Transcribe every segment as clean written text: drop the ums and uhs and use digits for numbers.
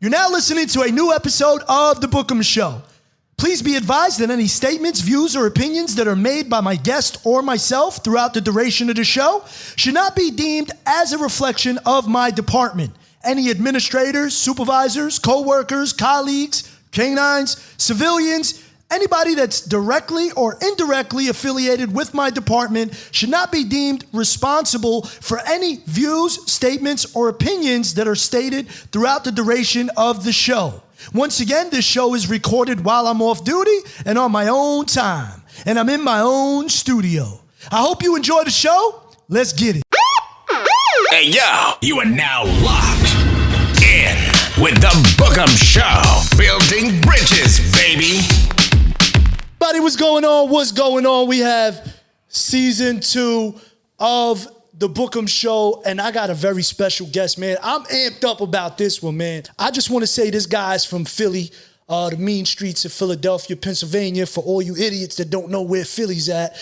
You're now listening to a new episode of The Bookem Show. Please be advised that any statements, views, or opinions that are made by my guest or myself throughout the duration of the show should not be deemed as a reflection of my department. Any administrators, supervisors, co-workers, colleagues, canines, civilians, anybody that's directly or indirectly affiliated with my department should not be deemed responsible for any views, statements, or opinions that are stated throughout the duration of the show. Once again, this show is recorded while I'm off duty and on my own time, and I'm in my own studio. I hope you enjoy the show. Let's get it. Hey, yo, you are now locked in with The Bookem Show. Building bridges, baby. Everybody, what's going on? What's going on? We have season 2 of The Bookem Show, and I got a very special guest, man. I'm amped up about this one, man. I just want to say this guy's from Philly, the mean streets of Philadelphia, Pennsylvania, for all you idiots that don't know where Philly's at.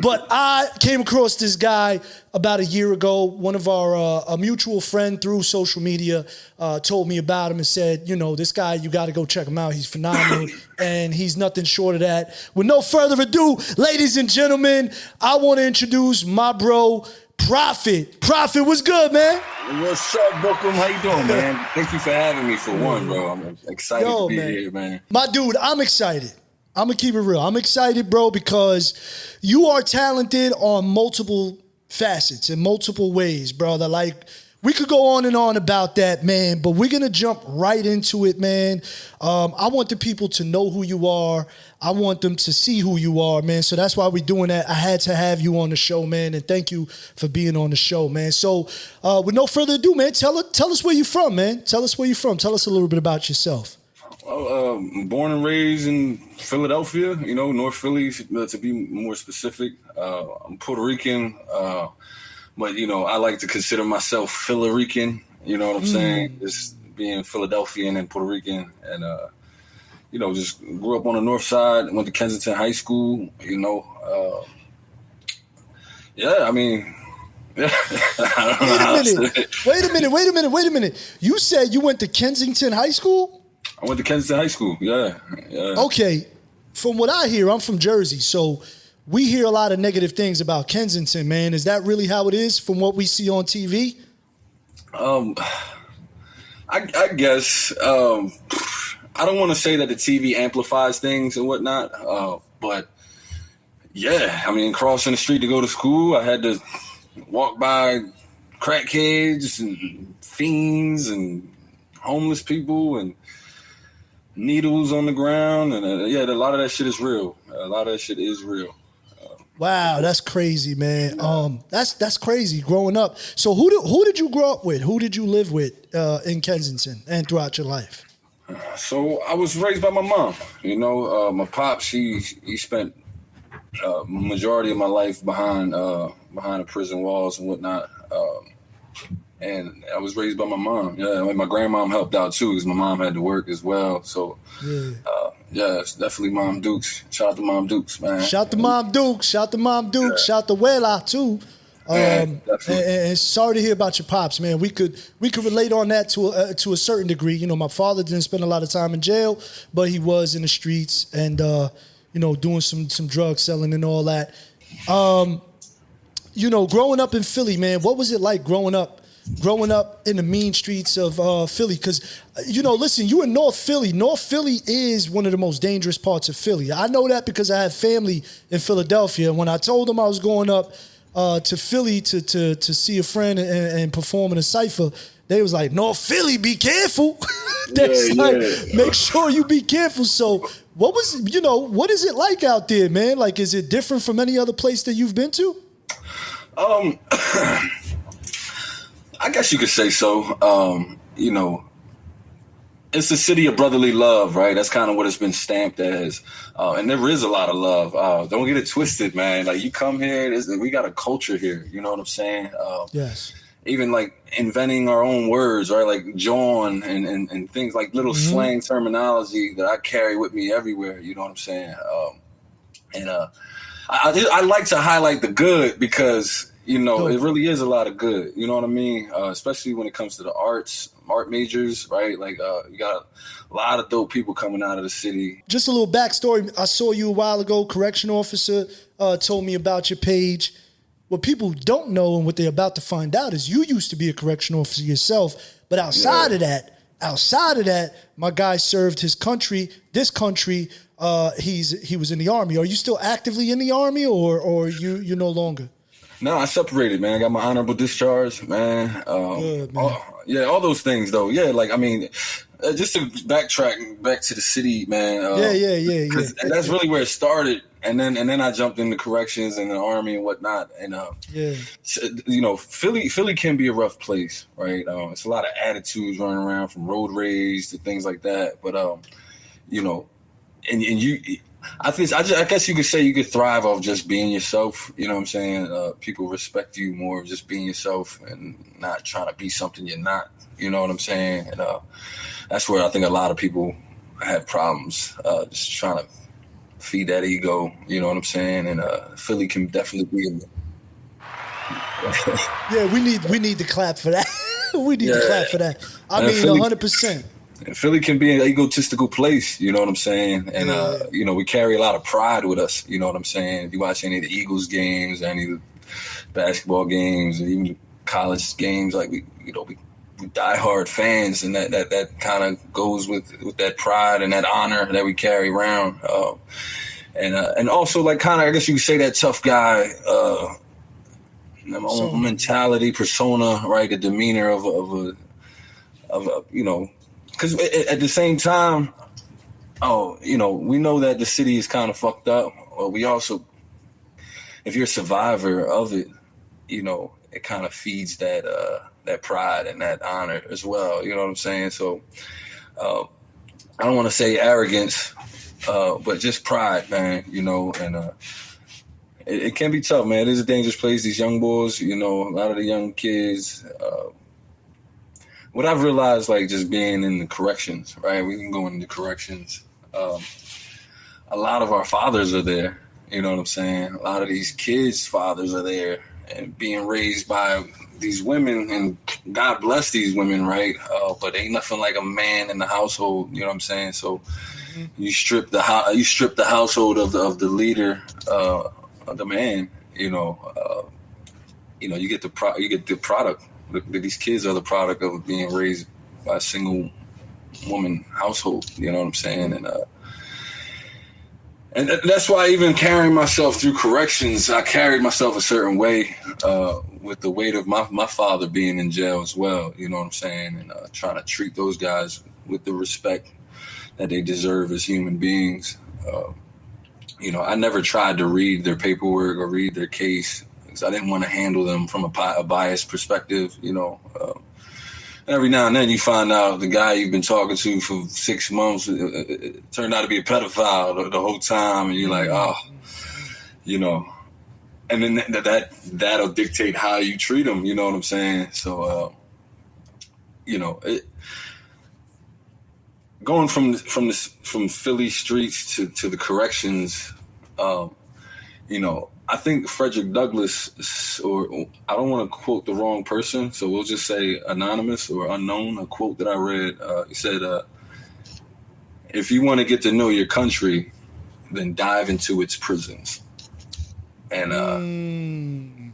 But I came across this guy about a year ago. One of our, a mutual friend through social media told me about him and said, you know, this guy, you got to go check him out. He's phenomenal, and he's nothing short of that. With no further ado, ladies and gentlemen, I want to introduce my bro, Prophet. Prophet, what's good, man? What's up, Bookem? How you doing, man? Thank you for having me for one, bro. I'm excited to be here, man. My dude, I'm excited. I'm going to keep it real. I'm excited, bro, because you are talented on multiple facets in multiple ways, brother. Like, we could go on and on about that, man, but we're going to jump right into it, man. I want the people to know who you are. I want them to see who you are, man. So that's why we're doing that. I had to have you on the show, man, and thank you for being on the show, man. So with no further ado, man, tell us where you're from, man. Tell us where you're from. Tell us a little bit about yourself. Well, born and raised in Philadelphia, you know, North Philly, to be more specific. I'm Puerto Rican, but, you know, I like to consider myself Philly-Rican, you know what I'm saying? Just being Philadelphian and Puerto Rican, and, you know, just grew up on the north side, went to Kensington High School, you know. Yeah, I mean, I don't know. Wait a minute. You said you went to Kensington High School? I went to Kensington High School, yeah. Okay, from what I hear, I'm from Jersey, so we hear a lot of negative things about Kensington, man. Is that really how it is from what we see on TV? I guess. I don't want to say that the TV amplifies things and whatnot, but yeah, I mean, crossing the street to go to school, I had to walk by crackheads and fiends and homeless people and needles on the ground, and yeah, a lot of that shit is real. A lot of that shit is real. Wow, that's crazy, man. That's crazy growing up. So who did you grow up with? Who did you live with in Kensington and throughout your life? So I was raised by my mom. You know, my pops, he spent majority of my life behind the prison walls and whatnot. And I was raised by my mom. Yeah, I mean, my grandmom helped out too, because my mom had to work as well. So, yeah, it's definitely Mom Dukes. Shout out to Mom Dukes, man. Shout to Mom Dukes. Shout to Mom Dukes. Yeah. Shout to Wela too. And sorry to hear about your pops, man. We could relate on that to a certain degree. You know, my father didn't spend a lot of time in jail, but he was in the streets and you know, doing some drug selling and all that. You know, growing up in Philly, man, what was it like growing up in the mean streets of Philly? Because, you know, listen, you in North Philly. North Philly is one of the most dangerous parts of Philly. I know that because I have family in Philadelphia. When I told them I was going up to Philly to see a friend and perform in a cypher, they was like, North Philly, be careful. Make sure you be careful. So what is it like out there, man? Like, is it different from any other place that you've been to? I guess you could say so. You know, it's a city of brotherly love, right? That's kind of what it's been stamped as. And there is a lot of love. Don't get it twisted, man. Like, you come here, we got a culture here. You know what I'm saying? Yes. Even like inventing our own words, right? Like John and things like little slang terminology that I carry with me everywhere. You know what I'm saying? I like to highlight the good because You know, Dope. it really is a lot of good. You know what I mean? Especially when it comes to the art majors, right? Like, you got a lot of dope people coming out of the city. Just a little backstory. I saw you a while ago. Correction officer told me about your page. What people don't know and what they're about to find out is you used to be a correction officer yourself. But outside of that, my guy served his country, this country. He was in the Army. Are you still actively in the Army or you no longer? No, I separated, man. I got my honorable discharge, man. Good, man. All those things, though. Yeah, like, I mean, just to backtrack back to the city, man. Yeah. 'Cause that's really where it started. And then I jumped into corrections and the Army and whatnot. And, you know, Philly can be a rough place, right? It's a lot of attitudes running around from road rage to things like that. But, you know, and you... I guess you could say you could thrive off just being yourself. You know what I'm saying? People respect you more of just being yourself and not trying to be something you're not. You know what I'm saying? And that's where I think a lot of people have problems, just trying to feed that ego. You know what I'm saying? And Philly can definitely be in there. Yeah, we need to clap for that. We need to clap for that. I mean, Philly, 100%. Philly can be an egotistical place, you know what I'm saying? And, you know, we carry a lot of pride with us, you know what I'm saying? If you watch any of the Eagles games, any of the basketball games, or even college games, like, we diehard fans, and that kind of goes with that pride and that honor that we carry around. And also, like, kind of, I guess you could say that tough guy mentality, persona, right? The demeanor of a you know, because at the same time, you know, we know that the city is kind of fucked up. Or we also, if you're a survivor of it, you know, it kind of feeds that pride and that honor as well. You know what I'm saying? So I don't want to say arrogance, but just pride, man. You know, and it can be tough, man. It is a dangerous place. These young boys, you know, a lot of the young kids. What I've realized, like, just being in the corrections, right? We can go into corrections. A lot of our fathers are there. You know what I'm saying? A lot of these kids' fathers are there and being raised by these women, and God bless these women, right? But ain't nothing like a man in the household. You know what I'm saying? So you strip the household of the leader, of the man. You know, you get the product. These kids are the product of being raised by a single woman household. You know what I'm saying? And that's why even carrying myself through corrections, I carried myself a certain way with the weight of my father being in jail as well. You know what I'm saying? And trying to treat those guys with the respect that they deserve as human beings. You know, I never tried to read their paperwork or read their case, because I didn't want to handle them from a biased perspective, you know. And every now and then you find out the guy you've been talking to for 6 months it turned out to be a pedophile the whole time, and you're like, oh, you know. And then that'll dictate how you treat them, you know what I'm saying? So, you know, going from Philly streets to the corrections, you know, I think Frederick Douglass, or I don't want to quote the wrong person, so we'll just say anonymous or unknown, a quote that I read. He said, if you want to get to know your country, then dive into its prisons. And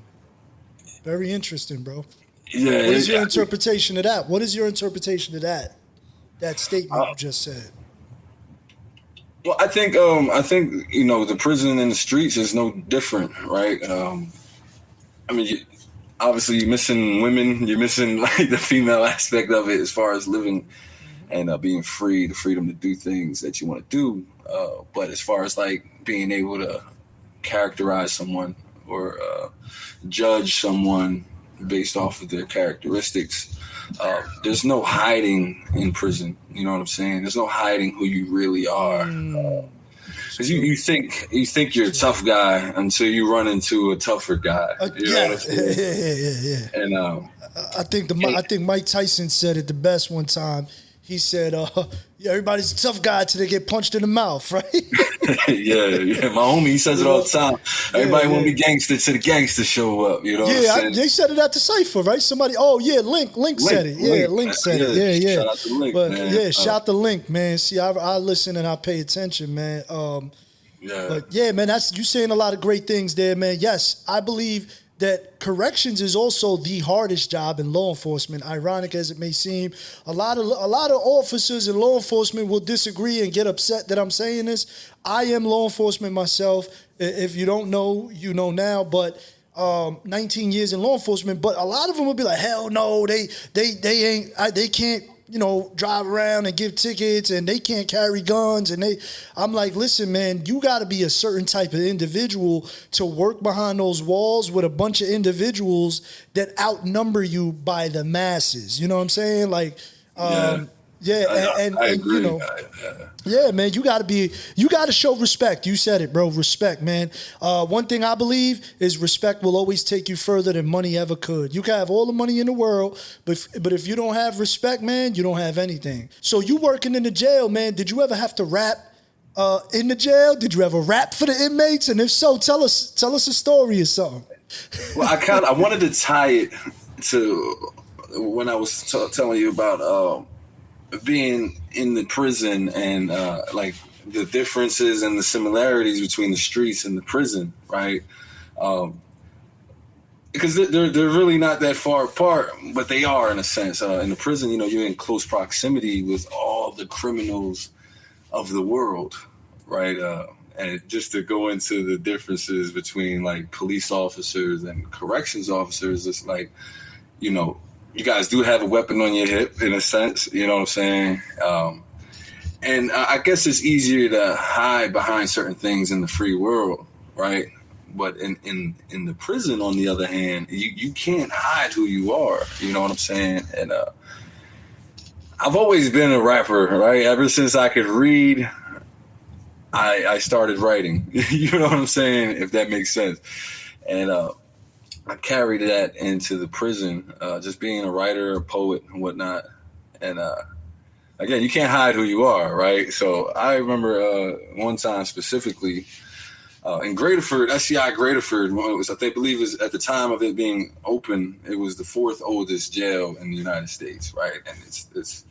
very interesting, bro. Yeah. What is your interpretation of that? What is your interpretation of that statement you just said? Well, I think you know, the prison and the streets is no different, right? I mean, obviously you're missing women, you're missing like the female aspect of it as far as living and being free, the freedom to do things that you want to do. But as far as like being able to characterize someone or judge someone based off of their characteristics, there's no hiding in prison. You know what I'm saying? There's no hiding who you really are. Because you think you're a tough guy until you run into a tougher guy. You know what I'm saying? Yeah. And I think Mike Tyson said it the best one time. he said, yeah, everybody's a tough guy till they get punched in the mouth, right? yeah. My homie, he says it all the time. Everybody want to be gangster till the gangsters show up. You know what I'm saying? They said it at the Cypher, right? Somebody, Link said it. Yeah, Link said it. Yeah. Shout out to Link, but man. Shout to Link, man. See, I listen and I pay attention, man. But yeah, man, you saying a lot of great things there, man. Yes, I believe that corrections is also the hardest job in law enforcement. Ironic as it may seem, a lot of officers in law enforcement will disagree and get upset that I'm saying this. I am law enforcement myself. If you don't know, you know now. But 19 years in law enforcement. But a lot of them will be like, hell no, they can't. Drive around and give tickets, and they can't carry guns. I'm like, listen, man, you got to be a certain type of individual to work behind those walls with a bunch of individuals that outnumber you by the masses. You know what I'm saying? Like, I agree. Yeah, man, you got to show respect. You said it, bro. Respect, man. One thing I believe is respect will always take you further than money ever could. You can have all the money in the world, but if you don't have respect, man, you don't have anything. So you working in the jail, man, did you ever have to rap in the jail? Did you ever rap for the inmates? And if so, tell us a story or something. Well, I wanted to tie it to when I was telling you about being in the prison and like the differences and the similarities between the streets and the prison, right? Because they're really not that far apart, but they are in a sense. In the prison, you're in close proximity with all the criminals of the world, right? And just to go into the differences between like police officers and corrections officers, it's like, you guys do have a weapon on your hip in a sense, you know what I'm saying? And I guess it's easier to hide behind certain things in the free world, right? But in the prison, on the other hand, you can't hide who you are, you know what I'm saying? And I've always been a rapper, right? Ever since I could read, I started writing, you know what I'm saying? If that makes sense. And I carried that into the prison, just being a writer, a poet, and whatnot. And again, you can't hide who you are, right? So I remember one time specifically in Graterford, SCI Graterford, I believe was at the time of it being open, it was the fourth oldest jail in the United States, right? And it's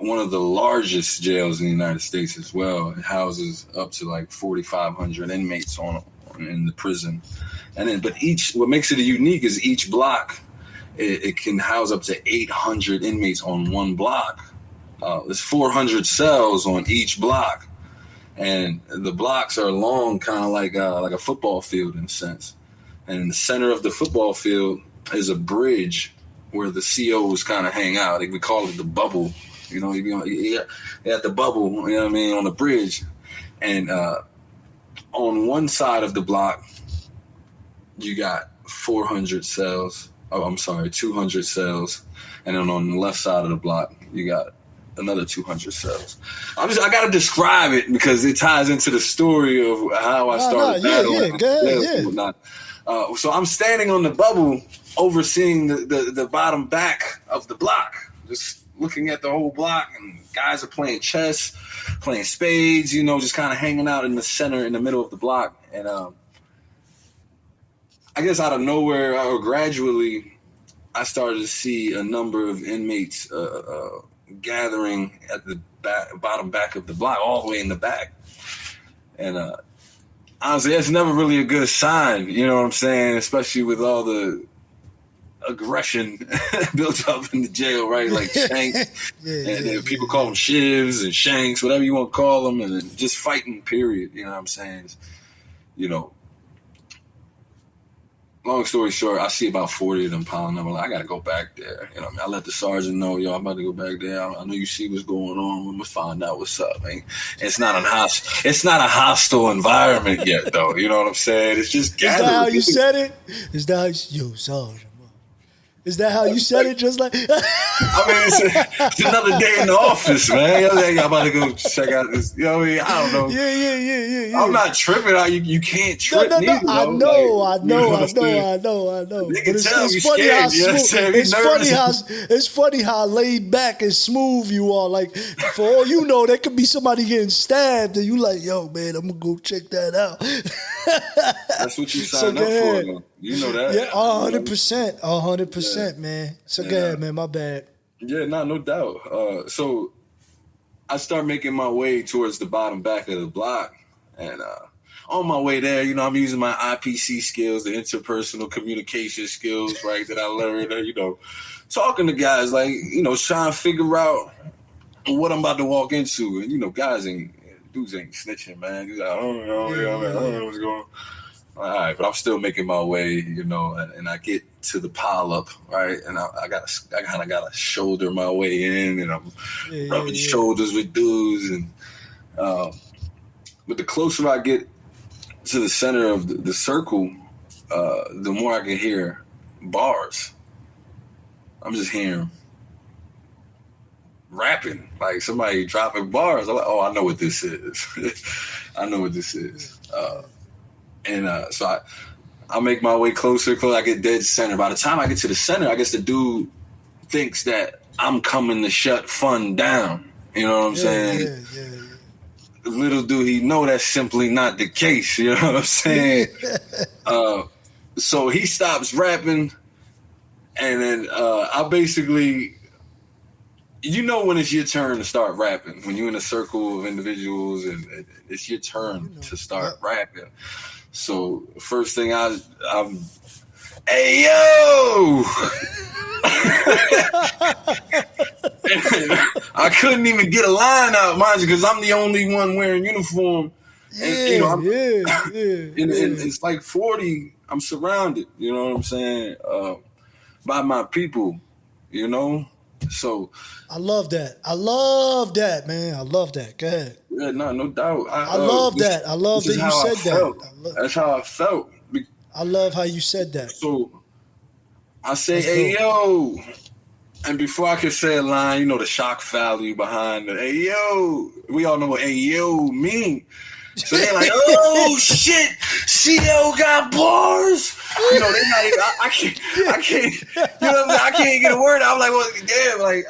one of the largest jails in the United States as well. It houses up to like 4,500 inmates in the prison. And then, but what makes it unique is each block, it can house up to 800 inmates on one block. There's 400 cells on each block, and the blocks are long, kind of like a football field in a sense. And in the center of the football field is a bridge where the COs kind of hang out. We call it the bubble. You at the bubble, you know what I mean, on the bridge. And on one side of the block, you got 200 cells. And then on the left side of the block, you got another 200 cells. I got to describe it because it ties into the story of how I started battling. And whatnot. So I'm standing on the bubble overseeing the bottom back of the block, just looking at the whole block, and guys are playing chess, playing spades, just kind of hanging out in the center, in the middle of the block. And I guess out of nowhere or gradually, I started to see a number of inmates gathering at the bottom back of the block, all the way in the back. And honestly, that's never really a good sign, you know what I'm saying? Especially with all the aggression built up in the jail, right? Like shanks, and people call them shivs and shanks, whatever you want to call them, and just fighting, period, you know what I'm saying? Long story short, I see about 40 of them piling up. I'm like, I got to go back there. I let the sergeant know, I'm about to go back there. I know you see what's going on. We must find out what's up, man. It's not a hostile environment yet, though. You know what I'm saying? It's just gathering. Is that how you said it? Is that how yo, sergeant? Is that how you said it? Just like I mean, it's another day in the office, man. I'm about to go check out this. You know what I mean? I don't know. Yeah. I'm not tripping. You can't trip neither. I know. They can tell it's you funny scared. how You know what I'm saying? it's funny how laid back and smooth you are. Like, for all you know, there could be somebody getting stabbed, and you like, yo, man, I'm gonna go check that out. That's what you signed up for, though. You know that. Yeah, 100%, man. So go ahead, man. My bad. Yeah, no doubt. So I start making my way towards the bottom back of the block, and on my way there, you know, I'm using my IPC skills, the interpersonal communication skills, right, that I learned, you know, talking to guys, like, you know, trying to figure out what I'm about to walk into. And, you know, dudes ain't snitching, man. He's like, I don't know what's going on. All right, but I'm still making my way, you know, and I get to the pile up, right, and I kind of got to shoulder my way in, and I'm rubbing shoulders with dudes, and but the closer I get to the center of the circle, the more I can hear bars. I'm just hearing rapping, like somebody dropping bars. I'm like, oh, I know what this is. I know what this is. So I make my way closer. I get dead center. By the time I get to the center, I guess the dude thinks that I'm coming to shut fun down. You know what I'm saying? Yeah. Little do he know that's simply not the case. You know what I'm saying? So he stops rapping, and then I basically, you know, when it's your turn to start rapping, when you're in a circle of individuals and it's your turn to start rapping. So first thing I'm, hey yo! I couldn't even get a line out, mind you, because I'm the only one wearing uniform. And, you know, and it's like 40. I'm surrounded. You know what I'm saying? By my people. You know. So I love that, man. I love that. Go ahead. Yeah, no doubt. I love that. I love that you said that. That's how I felt. I love how you said that. So I say, hey, yo. And before I could say a line, you know, the shock value behind the, hey, yo. We all know what, hey, yo mean. So they're like, oh, shit. CO got bars. You know, they're not even, I can't, you know what I'm saying? I can't get a word out. I'm like, well, damn, like,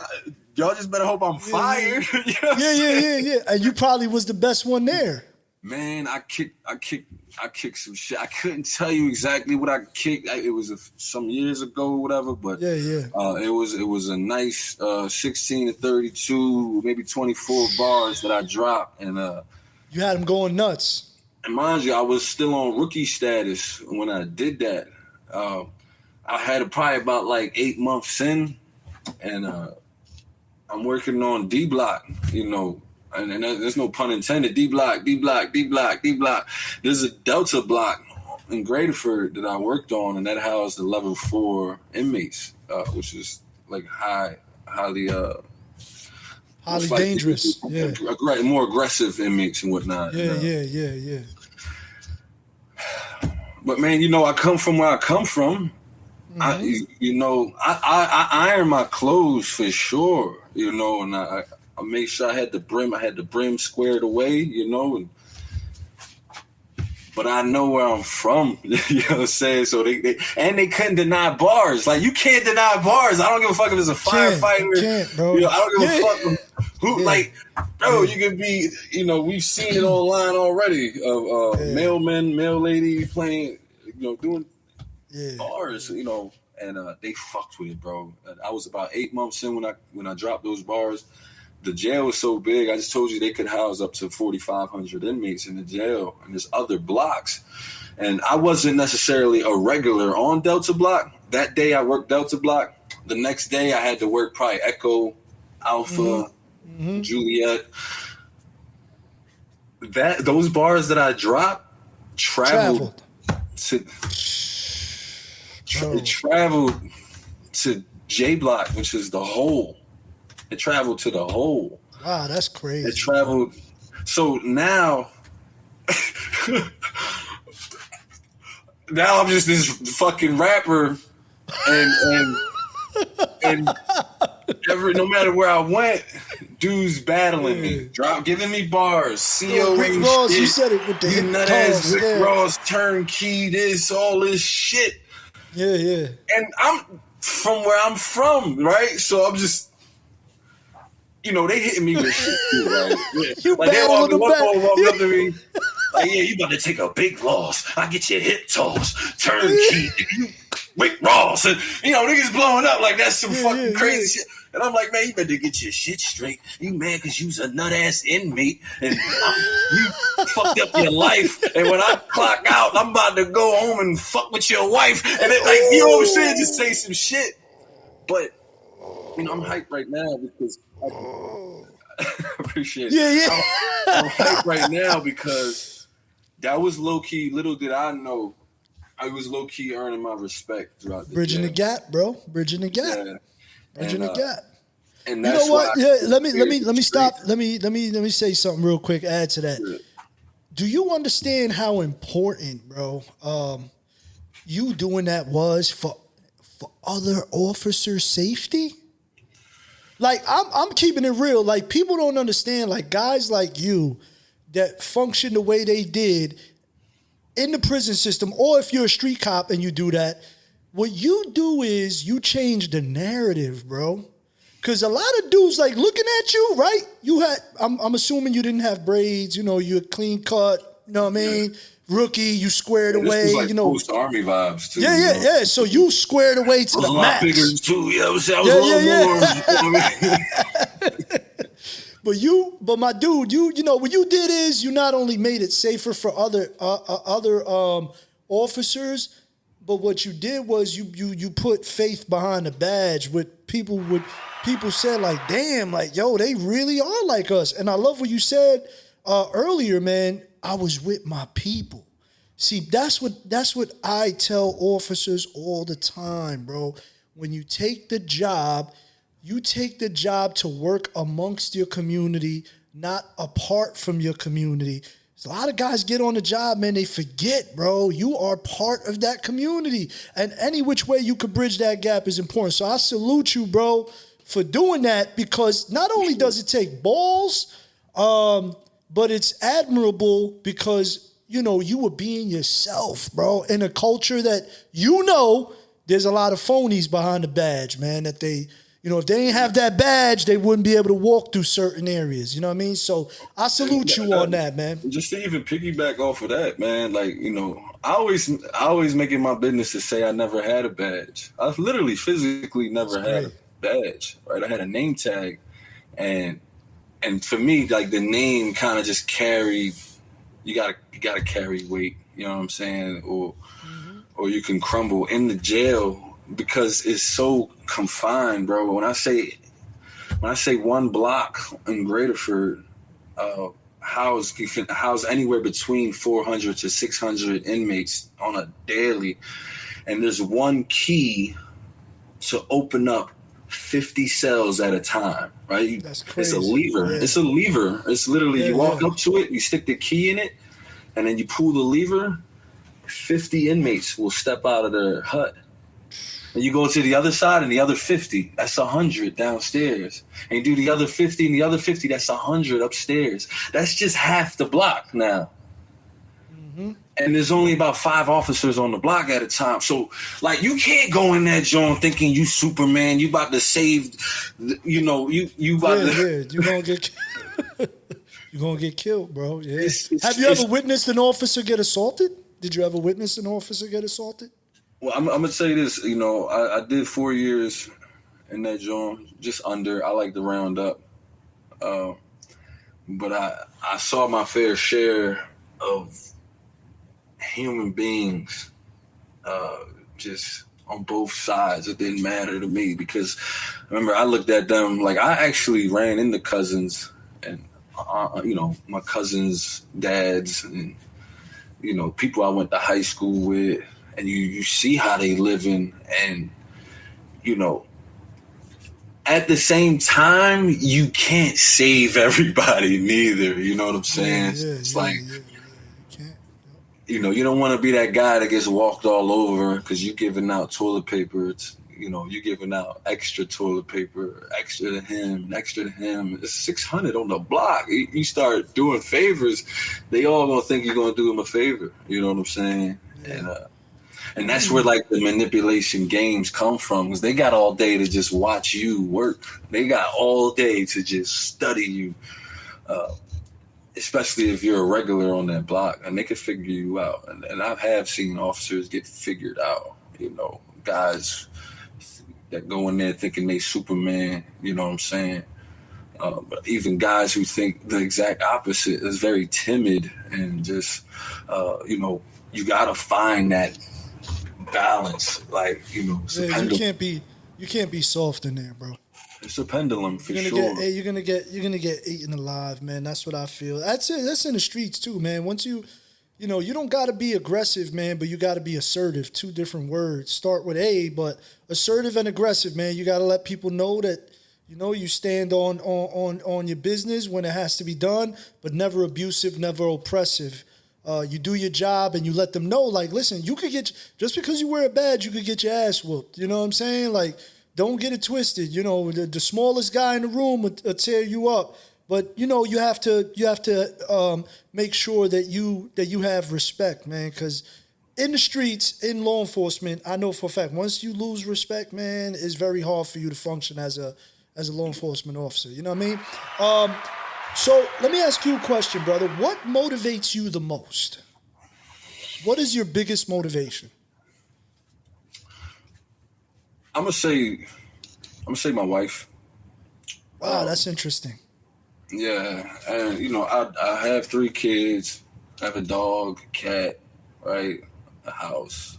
y'all just better hope I'm fired. You know yeah. And you probably was the best one there. Man, I kicked some shit. I couldn't tell you exactly what I kicked. It was some years ago, or whatever. But it was a nice 16 to 32, maybe 24 bars that I dropped, and you had them going nuts. And mind you, I was still on rookie status when I did that. I had probably about like 8 months in, and I'm working on D block, you know. And there's no pun intended. D block. There's a Delta block in Graterford that I worked on, and that housed the level 4 inmates, which is like highly dangerous. More aggressive inmates and whatnot. Yeah. But man, you know, I come from where I come from. Mm-hmm. I iron my clothes for sure. You know, and I made sure I had the brim squared away, you know, but I know where I'm from, you know what I'm saying? So they couldn't deny bars. Like, you can't deny bars. I don't give a fuck if it's a firefighter. Can't, bro. You know, I don't give a fuck who, like, bro, you could be, you know, we've seen it online already of mailmen, mail ladies playing, you know, doing bars, you know, and they fucked with it, bro. I was about 8 months in when I dropped those bars. The jail was so big, I just told you they could house up to 4,500 inmates in the jail, and there's other blocks. And I wasn't necessarily a regular on Delta Block. That day I worked Delta Block. The next day I had to work probably Echo, Alpha, Juliet. Those bars that I dropped traveled to J Block, which is the hole. It traveled to the hole. Wow, that's crazy. It traveled. So now I'm just this fucking rapper, and And no matter where I went, dudes battling me, giving me bars, COA Rick Ross, shit. you said it with the you hip nut toss, ass Rick Ross, turnkey, this, all this shit. Yeah, yeah. And I'm from where I'm from, right? So I'm just, they hitting me with shit too, right? Yeah. You like they walking up to me. Like, yeah, you about to take a big loss. I get your hip toss, turnkey, you Rick Ross, and niggas blowing up like that's some fucking crazy shit. And I'm like, man, you better get your shit straight. You mad because you's a nut ass inmate and you fucked up your life. And when I clock out, I'm about to go home and fuck with your wife. And it, like, you know what I'm saying? Just say some shit. But I'm hyped right now because I appreciate it. Yeah. I'm hyped right now because that was low key. Little did I know, I was low key earning my respect throughout the Bridging the gap, bro. Bridging the gap. Yeah. Bridging the gap. And you that's know what? Yeah, let me stop. Straight. Let me say something real quick. Add to that. Yeah. Do you understand how important, bro, you doing that was for other officers' safety? Like, I'm keeping it real. Like, people don't understand, like, guys like you that function the way they did in the prison system, or if you're a street cop and you do that, what you do is you change the narrative, bro. Because a lot of dudes, like, looking at you, right? You had, I'm assuming you didn't have braids, you're clean cut, you know what I mean? Rookie, you squared away, this was like post-army vibes too. Yeah. So you squared away to the max. A lot bigger too. I was a little more. You know what I mean? But my dude, what you did is you not only made it safer for other officers, but what you did was you put faith behind the badge. What people said, like, damn, like, yo, they really are like us. And I love what you said earlier, man. I was with my people. See, that's what I tell officers all the time, bro. When you take the job to work amongst your community, not apart from your community. A lot of guys get on the job, man, they forget, bro. You are part of that community. And any which way you could bridge that gap is important. So I salute you, bro, for doing that, because not only does it take balls, but it's admirable because, you were being yourself, bro, in a culture that, there's a lot of phonies behind the badge, man, that they, if they didn't have that badge, they wouldn't be able to walk through certain areas. You know what I mean? So I salute you on that, man. Just to even piggyback off of that, man, like, I always make it my business to say I never had a badge. I literally physically never had a badge, right? I had a name tag, and for me, like, the name kind of just carried. You gotta carry weight. You know what I'm saying? Or you can crumble in the jail because it's so confined, bro. When I say one block in Graterford, you can house anywhere between 400 to 600 inmates on a daily, and there's one key to open up 50 cells at a time, right? That's crazy. It's a lever. Yeah. It's a lever. It's literally you walk up to it, you stick the key in it, and then you pull the lever. 50 inmates will step out of their hut. And you go to the other side, and the other 50, that's 100 downstairs. And you do the other 50, and the other 50, that's 100 upstairs. That's just half the block now. Mm-hmm. And there's only about 5 officers on the block at a time. So, like, you can't go in that joint thinking you Superman, you about to save, you about to... Yeah, you're going to get you're going to get killed, bro. Yeah. Have you ever witnessed an officer get assaulted? Did you ever witness an officer get assaulted? Well, I'm going to say this. I did 4 years in that joint, just under. I like to round up. But I saw my fair share of human beings just on both sides. It didn't matter to me because, remember, I looked at them like I actually ran into cousins and, my cousins' dads and, people I went to high school with. And you see how they living, and at the same time, you can't save everybody neither. You know what I'm saying? It's like, you don't want to be that guy that gets walked all over because you're giving out toilet paper. you're giving out extra toilet paper, extra to him, and extra to him. It's 600 on the block. You start doing favors, they all gonna think you're gonna do them a favor. You know what I'm saying? Yeah. And that's where like the manipulation games come from, because they got all day to just watch you work. They got all day to just study you, especially if you're a regular on that block, and they can figure you out. And I have seen officers get figured out. Guys that go in there thinking they Superman. You know what I'm saying? But even guys who think the exact opposite is very timid, and just you gotta find that balance, like it's a pendulum. You can't be soft in there, bro. It's a pendulum for you're sure. You're gonna get eaten alive, man. That's what I feel. That's it. That's in the streets too, man. Once you don't gotta be aggressive, man, but you gotta be assertive. Two different words. Start with A, but assertive and aggressive, man. You gotta let people know that you stand on your business when it has to be done, but never abusive, never oppressive. You do your job and you let them know, like, listen, you could just because you wear a badge, you could get your ass whooped. You know what I'm saying? Like, don't get it twisted. The smallest guy in the room will tear you up. But, you have to make sure that you have respect, man, because in the streets, in law enforcement, I know for a fact, once you lose respect, man, it's very hard for you to function as a law enforcement officer. You know what I mean? So let me ask you a question, brother. What motivates you the most? What is your biggest motivation? I'm gonna say my wife. Wow, that's interesting. Yeah, and I have 3 kids. I have a dog, a cat, right, a house.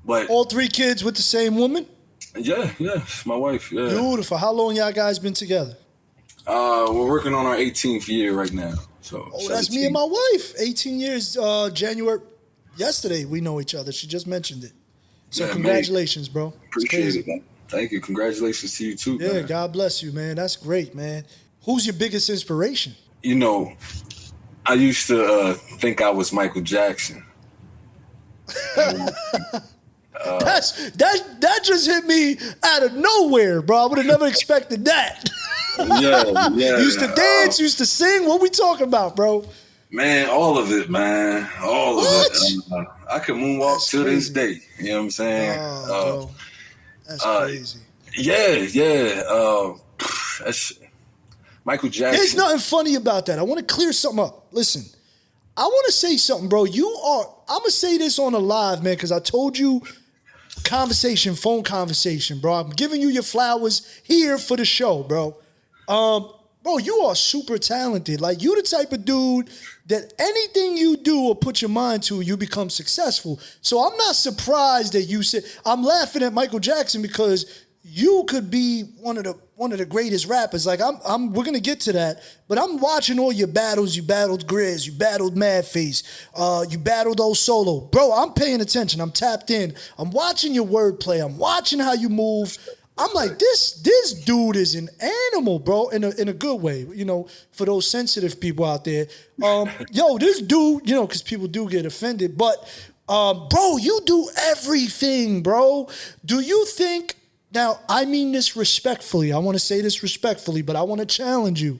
But all 3 kids with the same woman? Yeah, it's my wife. Yeah, beautiful. How long y'all guys been together? We're working on our 18th year right now. So that's me and my wife. 18 years, January. Yesterday we know each other. She just mentioned it. So congratulations, bro. Appreciate it, man. Thank you. Congratulations to you too. Yeah, man. God bless you, man. That's great, man. Who's your biggest inspiration? I used to think I was Michael Jackson. That just hit me out of nowhere, bro. I would have never expected that. Yeah. Used to dance, used to sing. What we talking about, bro? Man, all of it, man. All of it. I can moonwalk to this day. You know what I'm saying? Bro. That's crazy. Yeah. That's Michael Jackson. There's nothing funny about that. I want to clear something up. Listen, I want to say something, bro. I'm going to say this on a live, man, because I told you phone conversation, bro. I'm giving you your flowers here for the show, bro. Bro, you are super talented. Like, you the type of dude that anything you do or put your mind to, you become successful. So I'm not surprised that you said, I'm laughing at Michael Jackson because you could be one of the greatest rappers. Like, we're gonna get to that, but I'm watching all your battles. You battled Grizz, you battled Madface, you battled old Solo. Bro, I'm paying attention. I'm tapped in. I'm watching your wordplay. I'm watching how you move. I'm like, this dude is an animal, bro, in a good way, for those sensitive people out there. This dude, because people do get offended, but, bro, you do everything, bro. Do you think, now, I mean this respectfully. I want to say this respectfully, but I want to challenge you.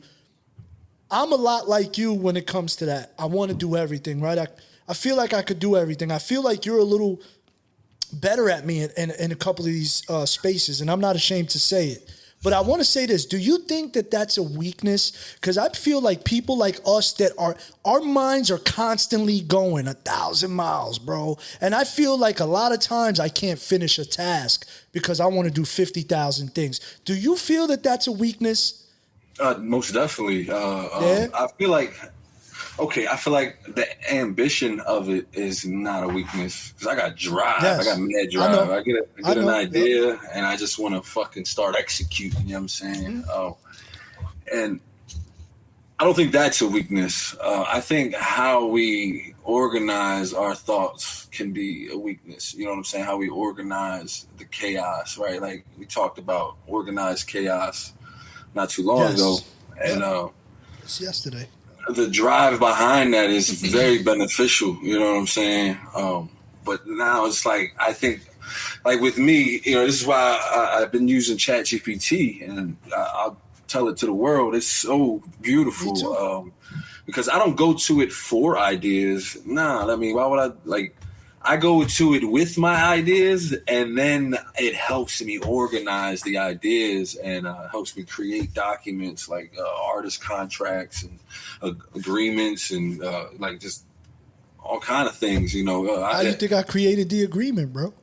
I'm a lot like you when it comes to that. I want to do everything, right? I feel like I could do everything. I feel like you're a little better at me in a couple of these spaces, and I'm not ashamed to say it. But I want to say this. Do you think that that's a weakness? Because I feel like people like us that our minds are constantly going 1,000 miles, bro. And I feel like a lot of times I can't finish a task because I want to do 50,000 things. Do you feel that that's a weakness? Most definitely. Yeah? I feel like the ambition of it is not a weakness, because I got drive. Yes. I got mad drive. I get an idea, and I just want to fucking start executing. You know what I'm saying? And I don't think that's a weakness. I think how we organize our thoughts can be a weakness. You know what I'm saying? How we organize the chaos, right? Like we talked about organized chaos not too long ago, and it's yesterday. The drive behind that is very beneficial, you know what I'm saying? But now it's like, I think like with me, this is why I've been using ChatGPT, and I'll tell it to the world. It's so beautiful. Because I don't go to it for ideas. Nah, I mean, why would I go to it with my ideas, and then it helps me organize the ideas and helps me create documents like artist contracts and agreements and like just all kind of things, How you think I created the agreement, bro?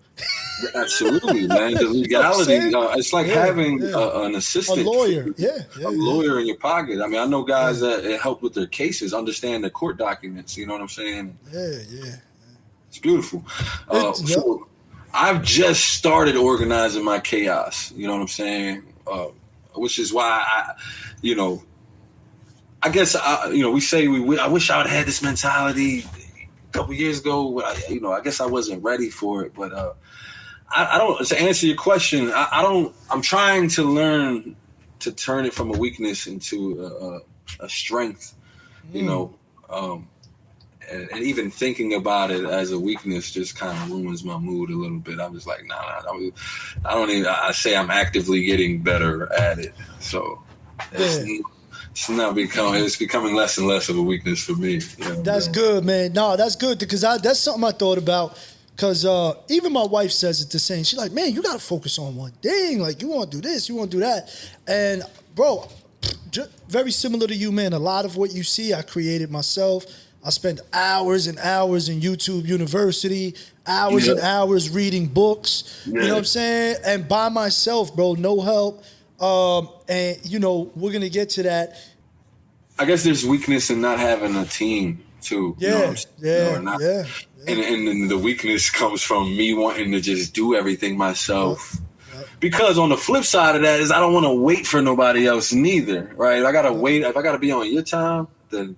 Absolutely, man. The legality, it's like having an assistant. A lawyer, a lawyer in your pocket. I mean, I know guys that help with their cases, understand the court documents, you know what I'm saying? Yeah. It's beautiful. So I've just started organizing my chaos, you know what I'm saying? Which is why I guess, we say I wish I would have had this mentality a couple years ago. I guess I wasn't ready for it, but I don't. To answer your question, I'm trying to learn to turn it from a weakness into a strength, and even thinking about it as a weakness just kind of ruins my mood a little bit. I'm just like, I say I'm actively getting better at it, so. It's becoming less and less of a weakness for me. That's good, man. No, that's good because that's something I thought about. Because even my wife says it the same. She's like, man, you got to focus on one thing. Like, you want to do this, you want to do that. And, bro, very similar to you, man. A lot of what you see, I created myself. I spent hours and hours in YouTube University, hours and hours reading books. You know what I'm saying? And by myself, bro, no help. And, we're going to get to that. I guess there's weakness in not having a team, too. Yeah. And the weakness comes from me wanting to just do everything myself. Because on the flip side of that is I don't want to wait for nobody else neither, right? I got to wait. If I got to be on your time, then,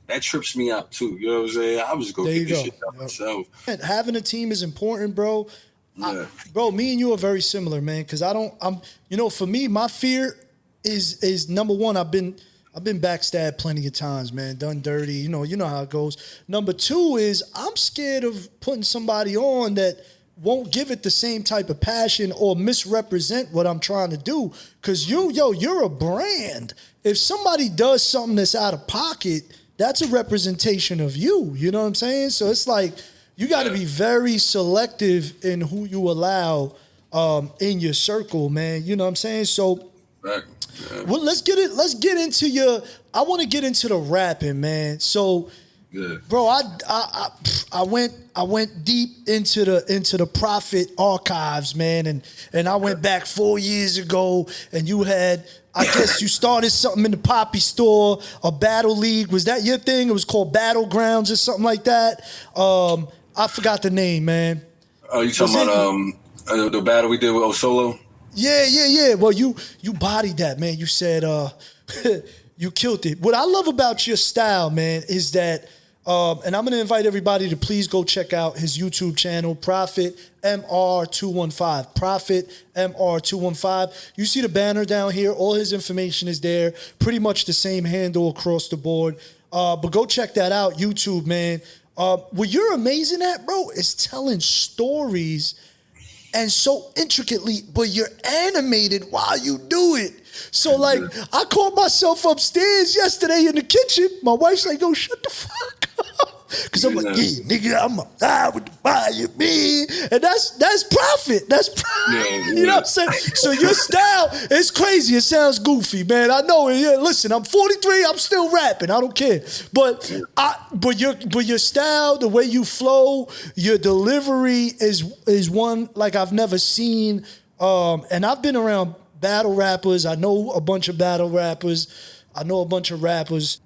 that trips me out, too. You know what I'm saying? I'll just go get this shit done myself. Having a team is important, bro. Bro, me and you are very similar, man, because for me, my fear is number one, I've been backstabbed plenty of times, man, done dirty, you know how it goes. Number two is I'm scared of putting somebody on that won't give it the same type of passion or misrepresent what I'm trying to do, because you're a brand. If somebody does something that's out of pocket, that's a representation of you, you know what I'm saying? So it's like, you got to be very selective in who you allow in your circle, man. You know what I'm saying? So, well, let's get into I want to get into the rapping, man. So, bro, I went deep into the Prophet archives, man, and I went back 4 years ago, and you had. I guess you started something in the Poppy store, a battle league. Was that your thing? It was called Battlegrounds or something like that. I forgot the name, man. Oh, you talking about the battle we did with Osolo? Yeah. Well, you bodied that, man. You said you killed it. What I love about your style, man, is that, and I'm going to invite everybody to please go check out his YouTube channel, Prophet MR215. Prophet MR215. You see the banner down here. All his information is there. Pretty much the same handle across the board. But go check that out, YouTube, man. What you're amazing at, bro, is telling stories and so intricately, but you're animated while you do it. So, I caught myself upstairs yesterday in the kitchen. My wife's like, yo, shut the fuck up. Because I'm like, yeah, nigga, I'm going to die with the fire, man. And that's Prophet. That's Prophet. You know what I'm saying? So your style is crazy. It sounds goofy, man. I know. Yeah, listen, I'm 43. I'm still rapping. I don't care. But your style, the way you flow, your delivery is one like I've never seen. And I've been around battle rappers. I know a bunch of battle rappers. I know a bunch of rappers.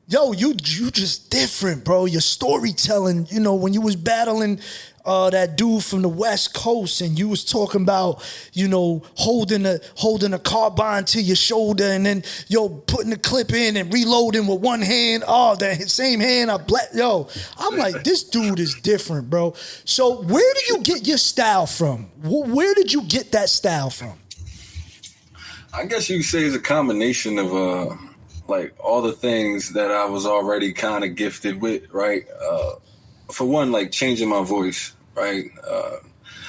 Yo, you just different, bro. Your storytelling, when you was battling that dude from the West Coast and you was talking about, holding a carbine to your shoulder and then, putting the clip in and reloading with one hand. Oh, that same hand. I'm like, this dude is different, bro. So where do you get your style from? Where did you get that style from? I guess you could say it's a combination of all the things that I was already kind of gifted with, right? For one, changing my voice. right?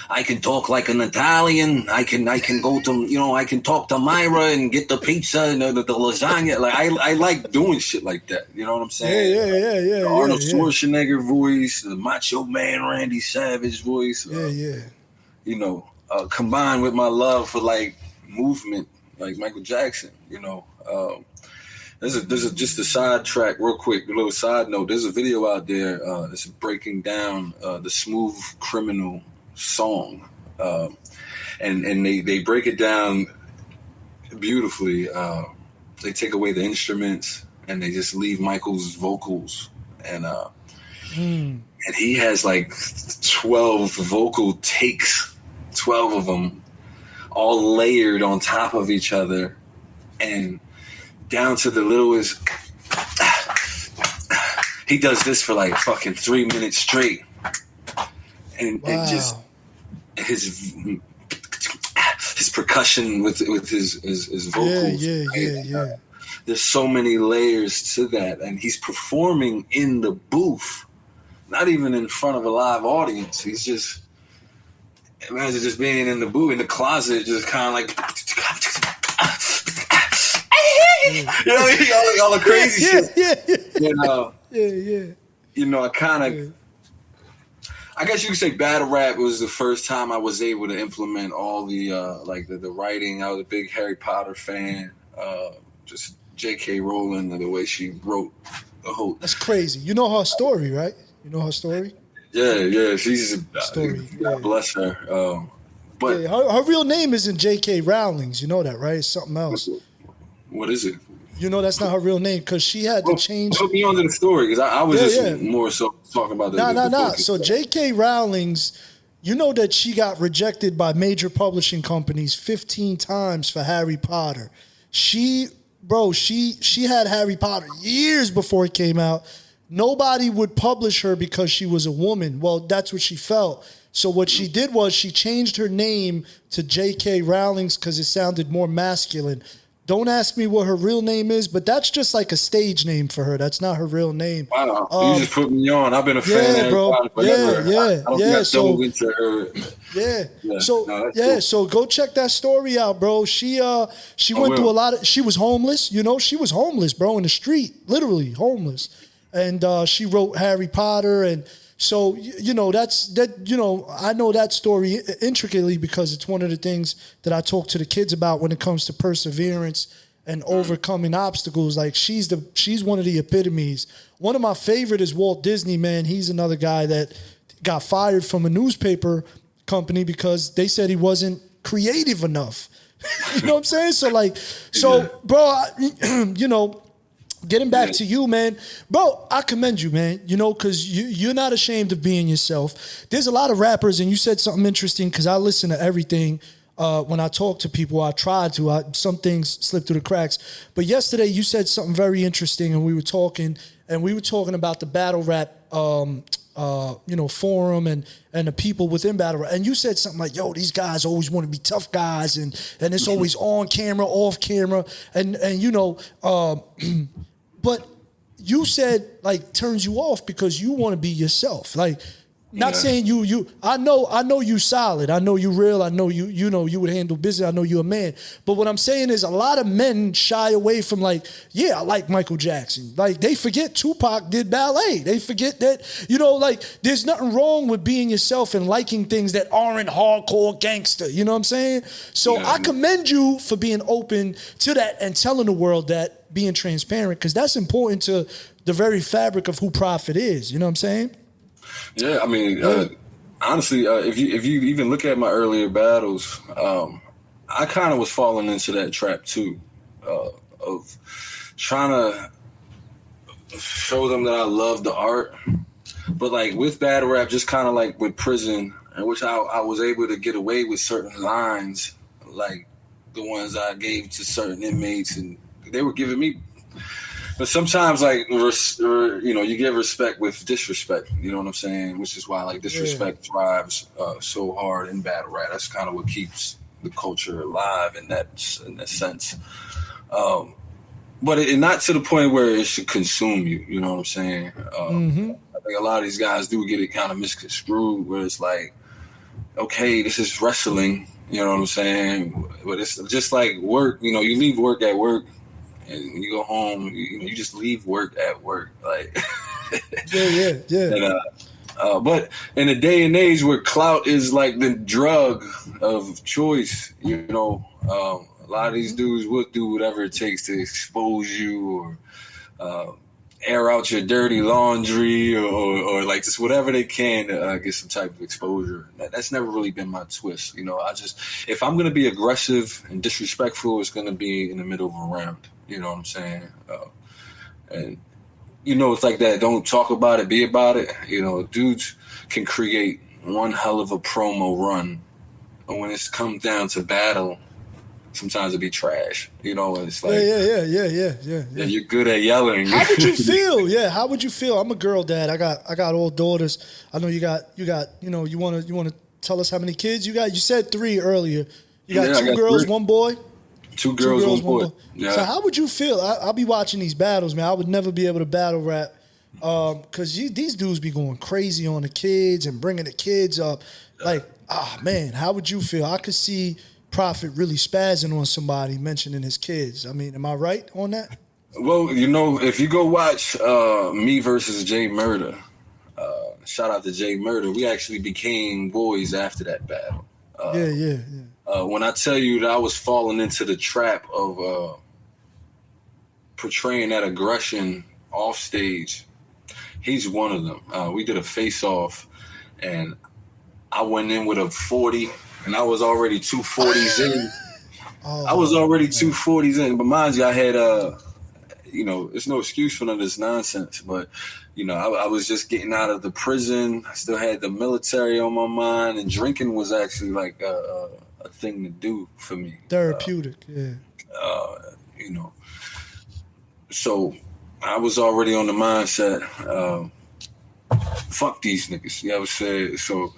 I can talk like an Italian. I can go to, I can talk to Myra and get the pizza and the lasagna. Like I like doing shit like that. You know what I'm saying? Yeah. The Arnold Schwarzenegger voice, the Macho Man Randy Savage voice. Combined with my love for like movement, like Michael Jackson. There's just a side track, real quick, a little side note. There's a video out there that's breaking down the Smooth Criminal song, and they break it down beautifully. They take away the instruments and they just leave Michael's vocals, and he has like 12 vocal takes, 12 of them, all layered on top of each other, and down to the littlest. He does this for like fucking 3 minutes straight, and it just his percussion with his vocals. There's so many layers to that, and he's performing in the booth, not even in front of a live audience. He's just, imagine just being in the booth, in the closet, just kind of like, all the crazy shit. I guess you could say battle rap was the first time I was able to implement all the the writing. I was a big Harry Potter fan. Just J.K. Rowling and the way she wrote the whole. That's crazy. You know her story, right? You know her story? Yeah. She's God bless her. But her real name isn't J.K. Rowling's. You know that, right? It's something else. What is it? You know that's not her real name because she had to change. Put me onto the story because I was more so talking about the Nah. So J.K. Rowling's, you know that she got rejected by major publishing companies 15 times for Harry Potter. She had Harry Potter years before it came out. Nobody would publish her because she was a woman. Well, that's what she felt. So what she did was she changed her name to J.K. Rowling's because it sounded more masculine. Don't ask me what her real name is, but that's just like a stage name for her. That's not her real name. Wow, you just put me on. I've been a fan of bro. So go check that story out, bro. She went through a lot of. She was homeless. She was homeless, bro, in the street, literally homeless, and she wrote Harry Potter and. So, I know that story intricately because it's one of the things that I talk to the kids about when it comes to perseverance and overcoming obstacles. Like she's one of the epitomes. One of my favorite is Walt Disney, man. He's another guy that got fired from a newspaper company because they said he wasn't creative enough. You know what I'm saying? Bro, getting back to you, man. Bro, I commend you, man, because you're not ashamed of being yourself. There's a lot of rappers, and you said something interesting because I listen to everything. When I talk to people, I try to. Some things slip through the cracks. But yesterday, you said something very interesting, and we were talking about the battle rap forum and the people within battle rap. And you said something like, yo, these guys always want to be tough guys, and it's always on camera, off camera, but you said like turns you off because you want to be yourself. Like, not saying you. I know you solid. I know you real. I know you would handle business. I know you're a man. But what I'm saying is a lot of men shy away from I like Michael Jackson. Like they forget Tupac did ballet. They forget that, there's nothing wrong with being yourself and liking things that aren't hardcore gangster. You know what I'm saying? So I commend you for being open to that and telling the world that, being transparent, because that's important to the very fabric of who Prophet is. You know what I'm saying? Yeah, I mean, honestly, if you even look at my earlier battles, I kind of was falling into that trap too, of trying to show them that I love the art, but like with battle rap, just kind of like with prison, in which I was able to get away with certain lines, like the ones I gave to certain inmates, and they were giving me. But sometimes, you give respect with disrespect. You know what I'm saying? Which is why, disrespect thrives so hard in battle rap. That's kind of what keeps the culture alive in that sense. But not to the point where it should consume you. You know what I'm saying? like a lot of these guys do get it kind of misconstrued, where it's like, okay, this is wrestling, you know what I'm saying? But it's just like work, you know, you leave work at work, and when you go home, you just leave work at work, like. Yeah. And, but in a day and age where clout is like the drug of choice, you know, a lot of these dudes would do whatever it takes to expose you or air out your dirty laundry or like just whatever they can to get some type of exposure. That's never really been my twist. You know, if I'm going to be aggressive and disrespectful, it's going to be in the middle of a round. You know what I'm saying? And, you know, it's like that. Don't talk about it, be about it. You know, dudes can create one hell of a promo run. And when it's come down to battle, sometimes it be trash. You know, it's like yeah. You're good at yelling. How would you feel? Yeah, how would you feel? I'm a girl dad. I got all daughters. I know you got. You know, you wanna tell us how many kids you got? You said 3 earlier. You got 2 girls, 1 boy. 2 girls, 1 boy. Yeah. So how would you feel? I'll be watching these battles, man. I would never be able to battle rap because these dudes be going crazy on the kids and bringing the kids up. Like, man, how would you feel? I could see Prophet really spazzing on somebody mentioning his kids. I mean, am I right on that? Well, you know, if you go watch me versus Jay Murder, shout out to Jay Murder, we actually became boys after that battle. Yeah. When I tell you that I was falling into the trap of portraying that aggression off stage, he's one of them. We did a face-off, and I went in with a 40, and I was already 2 40s in. I was already 2 40s in, but mind you, I had you know, there's no excuse for none of this nonsense, but you know, I was just getting out of the prison. I still had the military on my mind, and drinking was actually like a thing to do for me. Therapeutic, you know. So I was already on the mindset, fuck these niggas, you know what I'm saying? So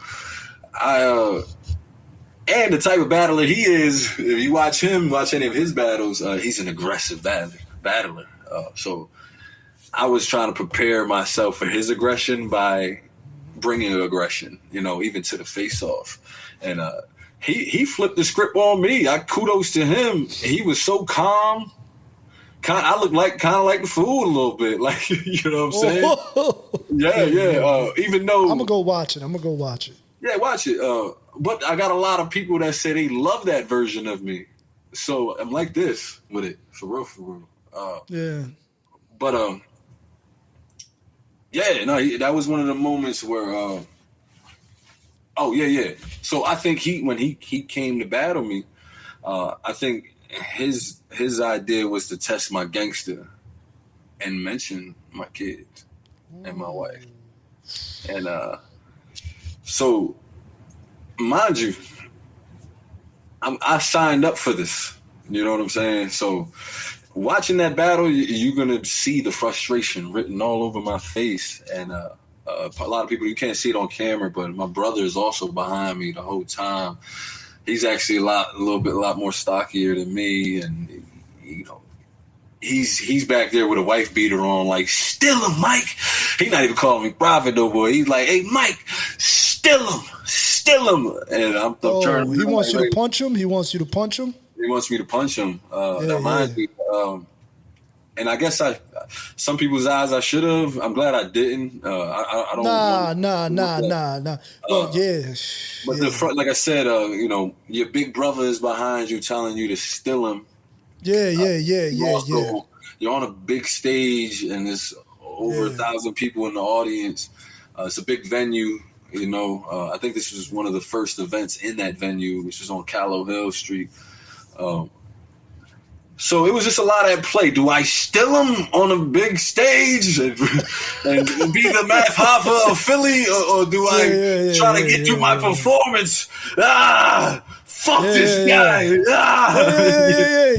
and the type of battler he is, if you watch any of his battles, he's an aggressive battler. So I was trying to prepare myself for his aggression by bringing aggression, you know, even to the face-off. And he flipped the script on me. Kudos to him. He was so calm. I looked kind of like the fool a little bit, like, you know what I'm saying? Yeah. Even though I'm gonna go watch it. Yeah, watch it. But I got a lot of people that say they love that version of me. So I'm like this with it, for real. Yeah. But that was one of the moments where So I think when he came to battle me, I think his idea was to test my gangster and mention my kids and my wife. And so mind you, I signed up for this. You know what I'm saying? So watching that battle, you're going to see the frustration written all over my face. And a lot of people, you can't see it on camera, but my brother is also behind me the whole time. He's actually a lot more stockier than me. And, you know, he's back there with a wife beater on, like, still him, Mike. He's not even calling me Prophet, though, boy. He's like, hey, Mike, still him. And I'm turning. He wants you to punch him? He wants you to punch him? He wants me to punch him. And I guess some people's eyes I should have. I'm glad I didn't. I don't. Nah. But the front, like I said, you know, your big brother is behind you, telling you to still him. Yeah. You're on a big stage, and there's over 1,000 people in the audience. It's a big venue. You know, I think this was one of the first events in that venue, which was on Callow Hill Street. So it was just a lot at play. Do I still him on a big stage and be the Math Hoffa of Philly, or do I try to get through my performance? Fuck this guy.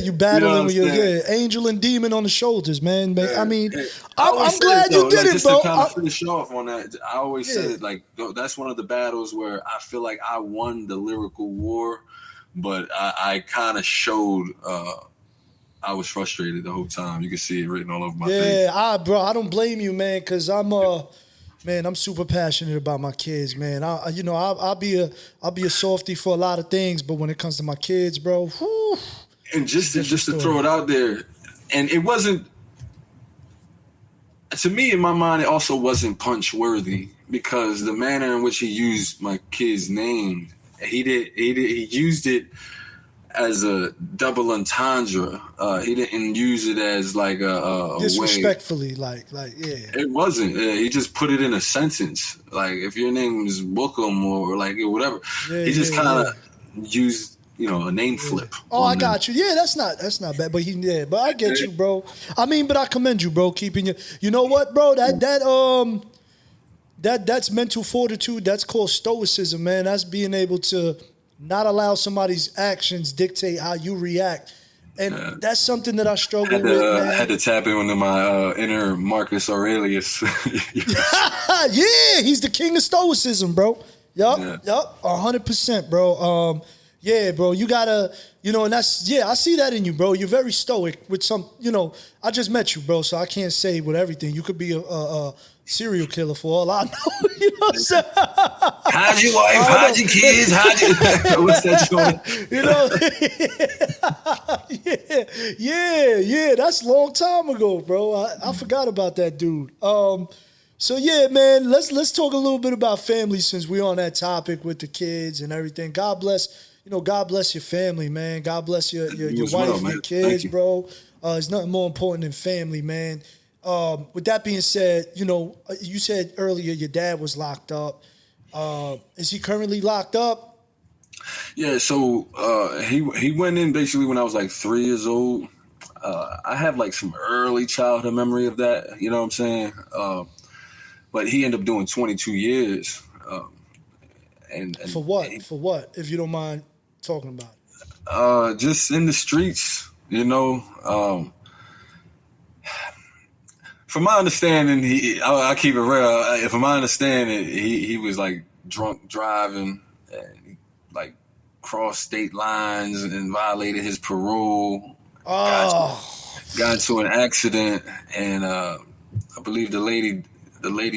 You battling with your angel and demon on the shoulders, man. I mean, I'm glad you did it, bro. To kind of finish off on that, I always said it, like, that's one of the battles where I feel like I won the lyrical war, but I kind of showed I was frustrated the whole time. You can see it written all over my face. Yeah, bro, I don't blame you, man, because I'm Man, I'm super passionate about my kids, man. I'll be a softie for a lot of things, but when it comes to my kids, bro, whew, and just to throw it out there, and it wasn't, to me, in my mind, it also wasn't punch worthy because the manner in which he used my kid's name, he used it as a double entendre. He didn't use it as like a disrespectfully, like yeah. It wasn't. He just put it in a sentence. Like if your name is Bookem or like whatever, he just kind of used a name flip. Oh, I got you. Yeah, that's not bad. But but I get you, bro. I mean, but I commend you, bro. Keeping you. You know what, bro? That's mental fortitude. That's called stoicism, man. That's being able to not allow somebody's actions dictate how you react. And that's something that I struggle with, man. I had to tap into my inner Marcus Aurelius. Yeah, he's the king of stoicism, bro. Yup, 100%, bro. Yeah, bro, you gotta, and that's, I see that in you, bro. You're very stoic with some, I just met you, bro, so I can't say with everything. You could be a serial killer for all I know. You know what I'm saying? How'd your wife? How'd your kids? What's that joint? Yeah. That's a long time ago, bro. I forgot about that dude. So yeah, man, let's talk a little bit about family since we're on that topic with the kids and everything. God bless. God bless your family, man. God bless your wife, your kids, bro. There's nothing more important than family, man. With that being said, you said earlier your dad was locked up. Is he currently locked up? Yeah, so he went in basically when I was like 3 years old. I have like some early childhood memory of that, you know what I'm saying? But he ended up doing 22 years. And for what? For what, if you don't mind talking about it? Just in the streets, from my understanding, I keep it real. From my understanding, he was like drunk driving and he, like crossed state lines and violated his parole. Got into an accident, and I believe the lady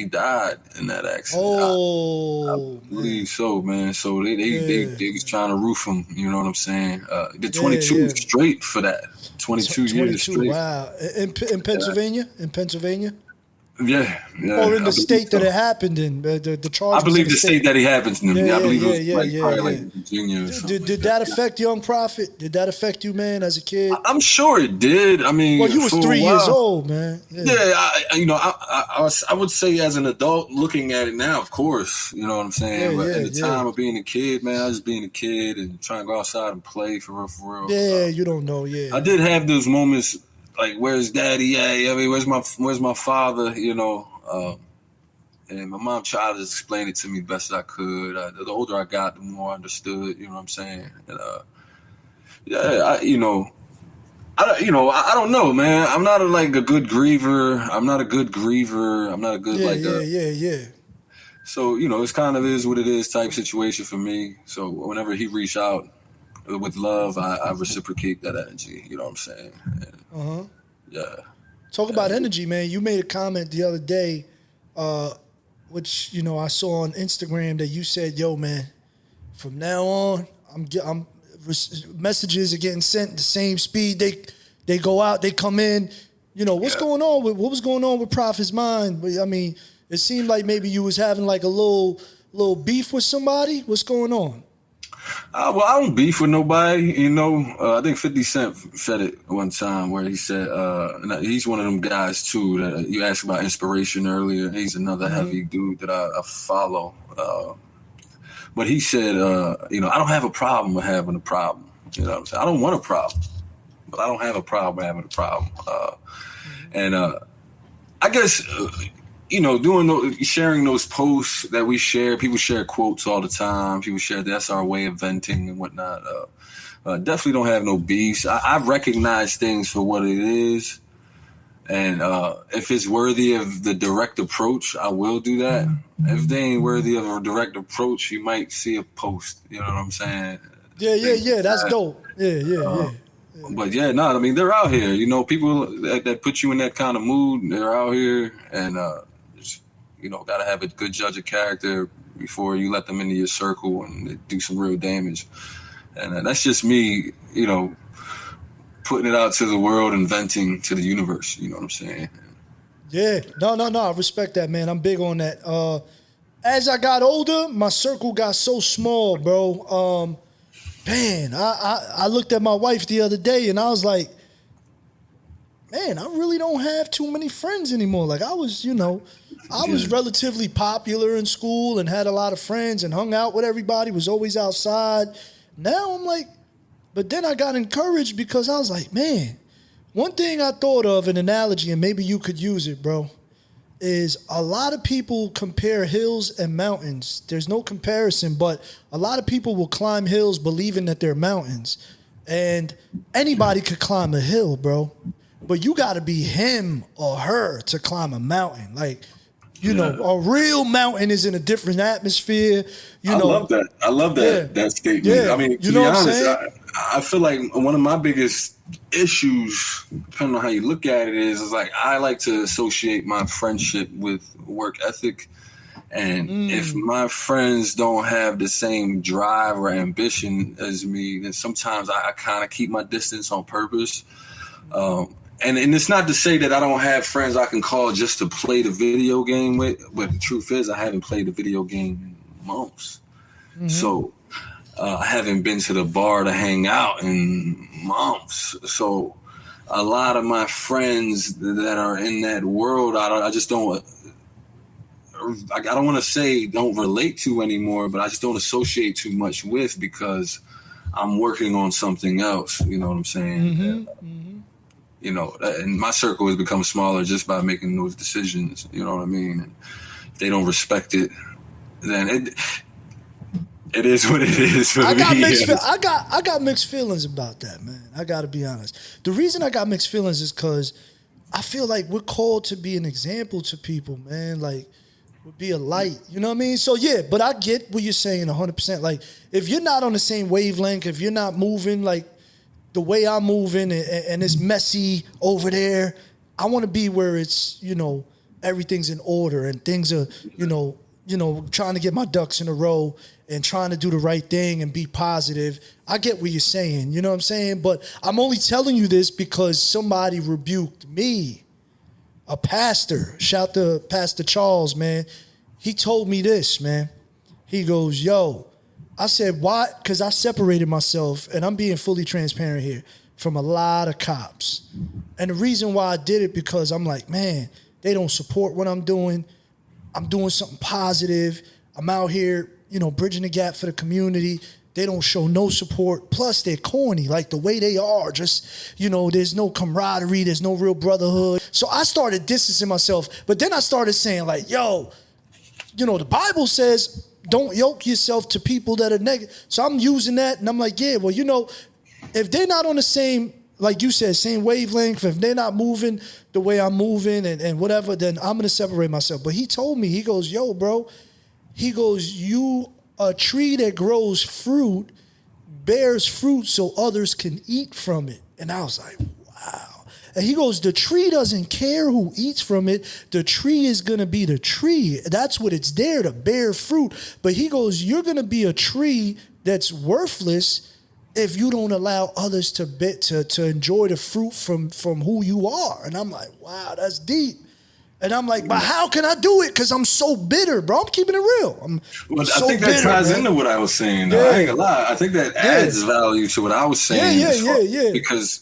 died in that accident. I believe so, man. So they was trying to roof him. You know what I'm saying? The 22 straight for that. 22 years straight. Wow. In Pennsylvania? In Pennsylvania? Yeah. Or in the state that it happened in, the charges. I believe the state that he happens in. I believe it was probably like Virginia or something. Did that affect Young Prophet? Did that affect you, man, as a kid? I'm sure it did. I mean, well, you was 3 years old, man. I would say as an adult looking at it now, of course, you know what I'm saying. But at the time of being a kid, man, I was being a kid and trying to go outside and play for real. Yeah, you don't know. Yeah, I did have those moments. Like, where's daddy at? I mean, where's my father? And my mom tried to explain it to me best I could. The older I got, the more I understood. You know what I'm saying? And I don't know, man. I'm not a good griever. I'm not a good Yeah. So it's kind of is what it is type situation for me. So whenever he reached out with love, I reciprocate that energy. You know what I'm saying? And, yeah. Talk about energy, man. You made a comment the other day, which I saw on Instagram that you said, "Yo, man, from now on, messages are getting sent the same speed. They go out, they come in. What's going on with what was going on with Prophet's mind? I mean, it seemed like maybe you was having like a little beef with somebody. What's going on?" Well, I don't beef with nobody, I think 50 Cent said it one time where he said, he's one of them guys too that you asked about inspiration earlier. He's another heavy dude that I follow. But he said, I don't have a problem with having a problem. You know what I'm saying? I don't want a problem, but I don't have a problem with having a problem. And I guess... sharing those posts that we share, people share quotes all the time. People share, that's our way of venting and whatnot. Definitely don't have no beefs. I recognize things for what it is. And if it's worthy of the direct approach, I will do that. If they ain't worthy of a direct approach, you might see a post. You know what I'm saying? Yeah. That's dope. Yeah. But I mean, they're out here. People that put you in that kind of mood, they're out here. And, got to have a good judge of character before you let them into your circle and they do some real damage. And that's just me, putting it out to the world and venting to the universe. You know what I'm saying? Yeah. No. I respect that, man. I'm big on that. As I got older, my circle got so small, bro. Man, I looked at my wife the other day and I was like, man, I really don't have too many friends anymore. Like I was relatively popular in school and had a lot of friends and hung out with everybody, was always outside. Now I'm like, but then I got encouraged because I was like, man, one thing I thought of, an analogy, and maybe you could use it, bro, is a lot of people compare hills and mountains. There's no comparison, but a lot of people will climb hills believing that they're mountains. And anybody could climb a hill, bro. But you got to be him or her to climb a mountain. Like, a real mountain is in a different atmosphere. I love that. I love that statement. Yeah. I mean, to be honest, I feel like one of my biggest issues, depending on how you look at it, is like I like to associate my friendship with work ethic. And if my friends don't have the same drive or ambition as me, then sometimes I kind of keep my distance on purpose. And it's not to say that I don't have friends I can call just to play the video game with, but the truth is I haven't played the video game in months. Mm-hmm. So I haven't been to the bar to hang out in months. So a lot of my friends that are in that world, I just don't, I don't want to say don't relate to anymore, but I just don't associate too much with because I'm working on something else. You know what I'm saying? Mm-hmm. And my circle has become smaller just by making those decisions. You know what I mean? And if they don't respect it, then it is what it is for me. I got mixed feelings about that, man. I got to be honest. The reason I got mixed feelings is because I feel like we're called to be an example to people, man. Like, be a light. You know what I mean? So, yeah, but I get what you're saying 100%. Like, if you're not on the same wavelength, if you're not moving like the way I'm moving and it's messy over there, I want to be where it's, everything's in order and things are, trying to get my ducks in a row and trying to do the right thing and be positive. I get what you're saying, you know what I'm saying? But I'm only telling you this because somebody rebuked me, a pastor. Shout to Pastor Charles, man. He told me this, man. He goes, yo, I said, why? Because I separated myself, and I'm being fully transparent here, from a lot of cops. And the reason why I did it, because I'm like, man, they don't support what I'm doing. I'm doing something positive. I'm out here, bridging the gap for the community. They don't show no support. Plus, they're corny, like the way they are. Just, there's no camaraderie. There's no real brotherhood. So I started distancing myself. But then I started saying, like, yo, the Bible says, don't yoke yourself to people that are negative. So I'm using that, and I'm like, yeah, well, if they're not on the same, like you said, same wavelength, if they're not moving the way I'm moving and whatever, then I'm going to separate myself. But he told me, he goes, yo, bro, he goes, a tree that grows fruit bears fruit so others can eat from it. And I was like, wow. And he goes, the tree doesn't care who eats from it. The tree is going to be the tree. That's what it's there, to bear fruit. But he goes, you're going to be a tree that's worthless if you don't allow others to enjoy the fruit from who you are. And I'm like, wow, that's deep. And I'm like, but how can I do it? Because I'm so bitter, bro. I'm keeping it real. I think that ties into what I was saying. Though. I ain't gonna lie. I think that adds value to what I was saying. Yeah. Because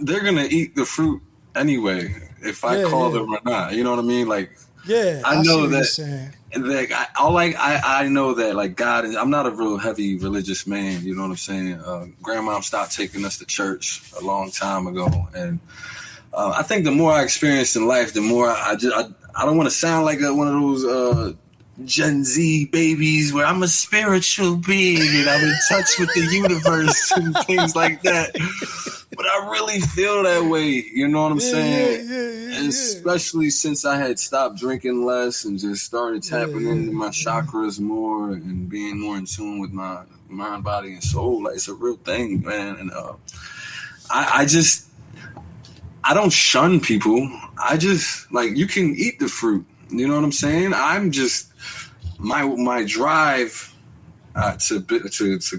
they're gonna eat the fruit anyway, if I call them or not. You know what I mean? Like, I know that. I know that, like, God is. I'm not a real heavy religious man. You know what I'm saying? Grandma stopped taking us to church a long time ago, and I think the more I experience in life, the more I don't want to sound like one of those Gen Z babies where I'm a spiritual being and I'm in touch with the universe and things like that. But I really feel that way. You know what I'm saying? And especially since I had stopped drinking less and just started tapping into my chakras more and being more in tune with my mind, body, and soul. Like, it's a real thing, man. And I don't shun people. I just, like, you can eat the fruit. You know what I'm saying? I'm just my drive to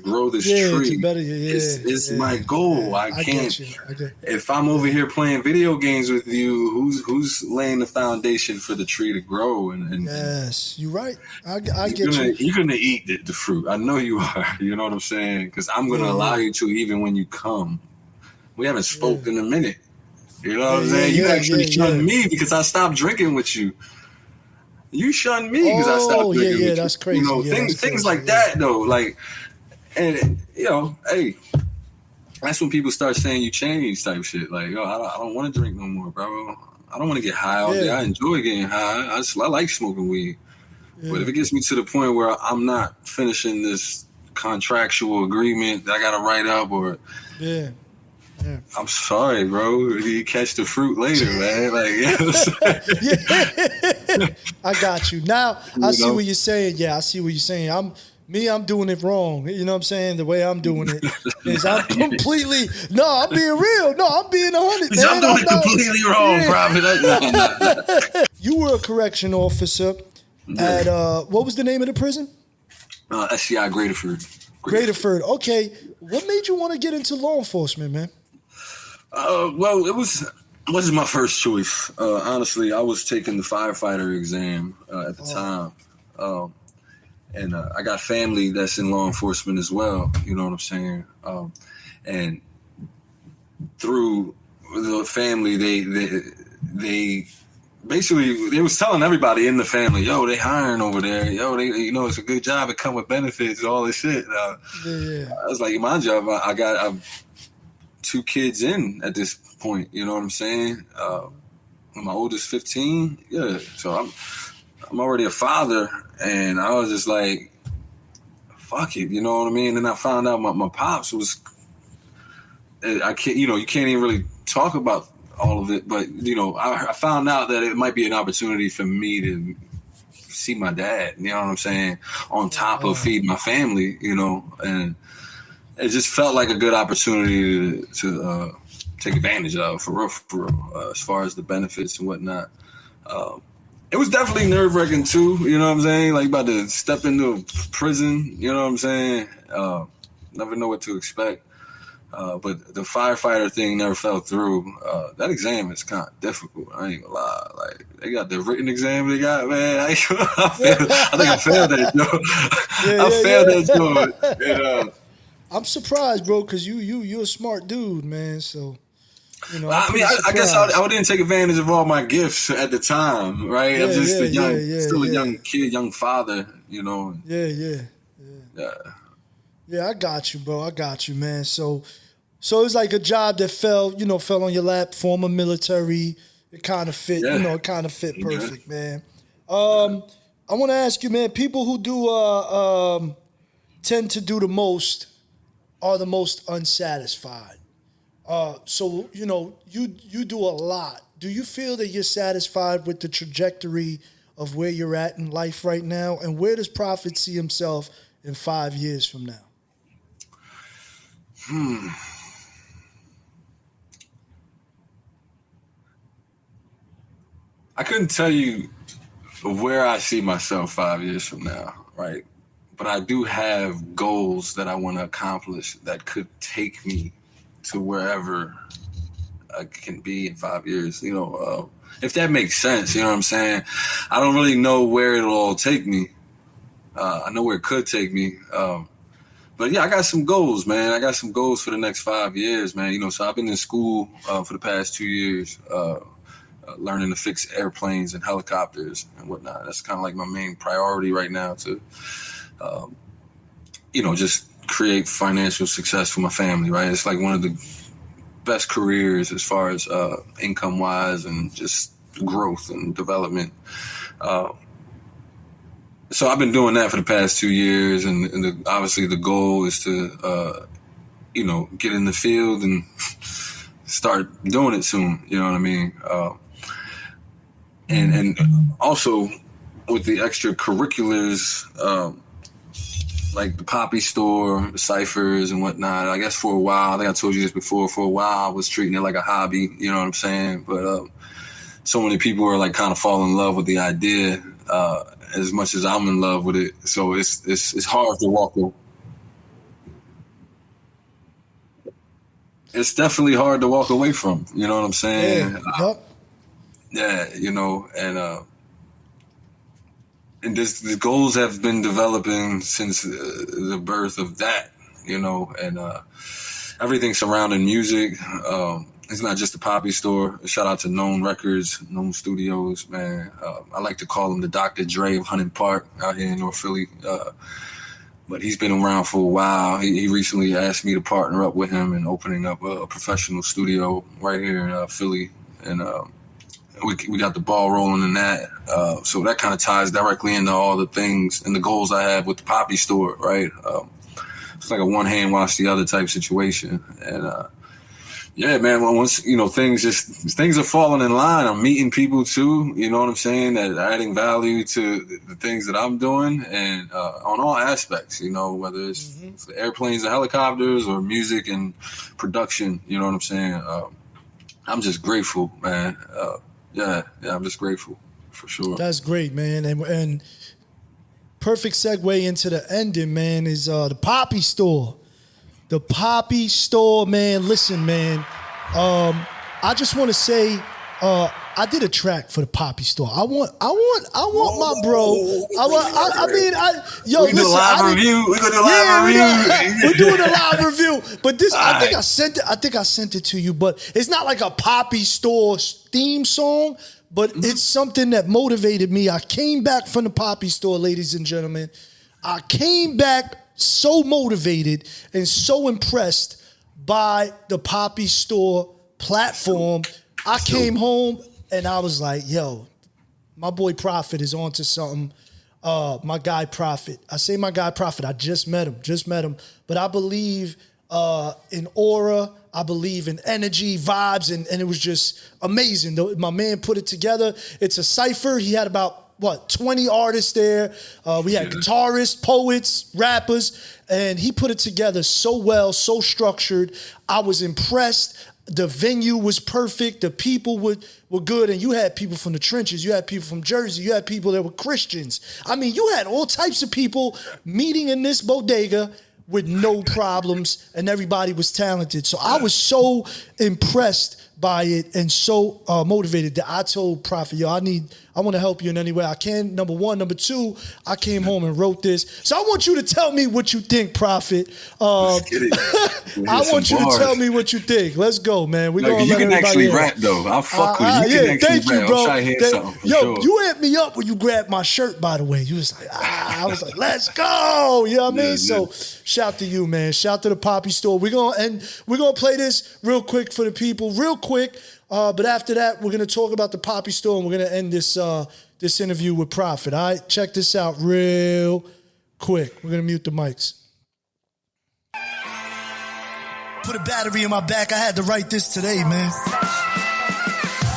grow this tree is my goal. I can't. Get you. If I'm over here playing video games with you, who's laying the foundation for the tree to grow? And yes, you're right. I get you. You're gonna eat the fruit. I know you are. You know what I'm saying? Because I'm gonna allow you to, even when you come. We haven't spoken in a minute. You know what I'm saying? You actually shunned me because I stopped drinking with you. You shunned me because I stopped drinking with you. That's crazy. You know, things like that, though. Like, and, you know, hey, that's when people start saying you changed type shit. Like, yo, I don't want to drink no more, bro. I don't want to get high all day. I enjoy getting high. I like smoking weed. Yeah. But if it gets me to the point where I'm not finishing this contractual agreement that I got to write up or... Yeah. I'm sorry, bro. You catch the fruit later, man. Like, I got you. Now, I see what you're saying. Yeah, I see what you're saying. I'm doing it wrong. You know what I'm saying? The way I'm doing it is I'm completely... No, I'm being real. No, I'm being 100, man. I'm doing it completely wrong, Prophet. You were a correction officer at... what was the name of the prison? SCI Greaterford. Greaterford. Okay. What made you want to get into law enforcement, man? Well, it wasn't my first choice. Honestly, I was taking the firefighter exam at the time. And I got family that's in law enforcement as well. You know what I'm saying? And through the family, they basically, they was telling everybody in the family, yo, they hiring over there. Yo, it's a good job. It come with benefits, all this shit. I was like, my job, I'm 2 kids in at this point. You know what I'm saying? My oldest 15. Yeah. So I'm already a father, and I was just like, fuck it. You know what I mean? And I found out my pops was, I can't, you can't even really talk about all of it, but I found out that it might be an opportunity for me to see my dad, you know what I'm saying, on top of feeding my family, and it just felt like a good opportunity to take advantage of, for real, as far as the benefits and whatnot. It was definitely nerve-wracking too, you know what I'm saying, like about to step into a prison, you know what I'm saying, never know what to expect. But the firefighter thing never fell through. That exam is kind of difficult. I ain't gonna lie. Like, they got the written exam they got, man. I think I failed that, Joe. I failed that, Joe. And, I'm surprised, bro, because you're a smart dude, man. So, I guess I didn't take advantage of all my gifts at the time, right? I'm just a young kid, young father, Yeah. Yeah, I got you, bro. I got you, man. So it's like a job that fell on your lap, former military. It kind of fit, it kind of fit perfect, man. I want to ask you, man, people who do tend to do the most are the most unsatisfied. So, you do a lot. Do you feel that you're satisfied with the trajectory of where you're at in life right now? And where does Prophet see himself in 5 years from now? I couldn't tell you where I see myself 5 years from now, right? But I do have goals that I want to accomplish that could take me to wherever I can be in 5 years, if that makes sense, you know what I'm saying? I don't really know where it'll all take me. I know where it could take me. But yeah, I got some goals, man. I got some goals for the next 5 years, man. So I've been in school for the past 2 years, learning to fix airplanes and helicopters and whatnot. That's kind of like my main priority right now to, just create financial success for my family, right? It's like one of the best careers as far as income-wise and just growth and development. So I've been doing that for the past 2 years, and obviously the goal is to, get in the field and start doing it soon. You know what I mean? And also with the extracurriculars, like the Poppy store, the ciphers and whatnot. I guess for a while, I think I told you this before, for a while I was treating it like a hobby, you know what I'm saying? But so many people are like kind of fall in love with the idea as much as I'm in love with it. So it's hard to walk away. It's definitely hard to walk away from. You know what I'm saying? Yeah. You know, and the goals have been developing since the birth of that. You know, and everything surrounding music. It's not just a Poppy store. Shout out to Known Records, Known Studios, man. I like to call him the Dr. Dre of Hunting Park out here in North Philly. But he's been around for a while. He recently asked me to partner up with him in opening up a professional studio right here in Philly. And we got the ball rolling in that. So that kind of ties directly into all the things and the goals I have with the Poppy store, right? It's like a one hand wash the other type situation. And yeah, man, once, you know, things are falling in line. I'm meeting people too, you know what I'm saying, that are adding value to the things that I'm doing, and on all aspects, you know, whether it's the airplanes and helicopters or music and production, you know what I'm saying. I'm just grateful, man. Yeah, I'm just grateful for sure. That's great, man. And perfect segue into the ending, man, is the Poppy store. The Poppy store, man. Listen, man. I just want to say, I did a track for the Poppy store. I want my bro. We do a live review. We're doing a live review. But this, I think I sent it to you. But it's not like a Poppy store theme song. But it's something that motivated me. I came back from the Poppy store, ladies and gentlemen. I came back so motivated and so impressed by the Poppy store platform. I came home and I was like, yo, my boy Prophet is onto something. My guy Prophet. I say my guy Prophet. I just met him. But I believe in aura. I believe in energy, vibes, and it was just amazing. My man put it together. It's a cipher. He had about 20 artists there. We had guitarists, poets, rappers, and he put it together so well, so structured. I was impressed. The venue was perfect. The people were good, and you had people from the trenches. You had people from Jersey. You had people that were Christians. I mean, you had all types of people meeting in this bodega with no problems, and everybody was talented. So I was so impressed by it and so motivated that I told Prophet, yo, I want to help you in any way I can. Number one. Number two, I came home and wrote this. So I want you to tell me what you think, Prophet. Let's get it. I want you to tell me what you think. Let's go, man. You can actually rap, though. I'll fuck with you. You can actually rap. Bro. I'm trying to hear something for sure. You hit me up when you grabbed my shirt, by the way. You was like, I was like, let's go. You know what I mean? So shout to you, man. Shout to the Poppy store. We're gonna play this real quick for the people, real quick. But after that, we're gonna talk about the Poppy store, and we're gonna end this interview with Prophet. All right, check this out real quick. We're gonna mute the mics. Put a battery in my back. I had to write this today, man.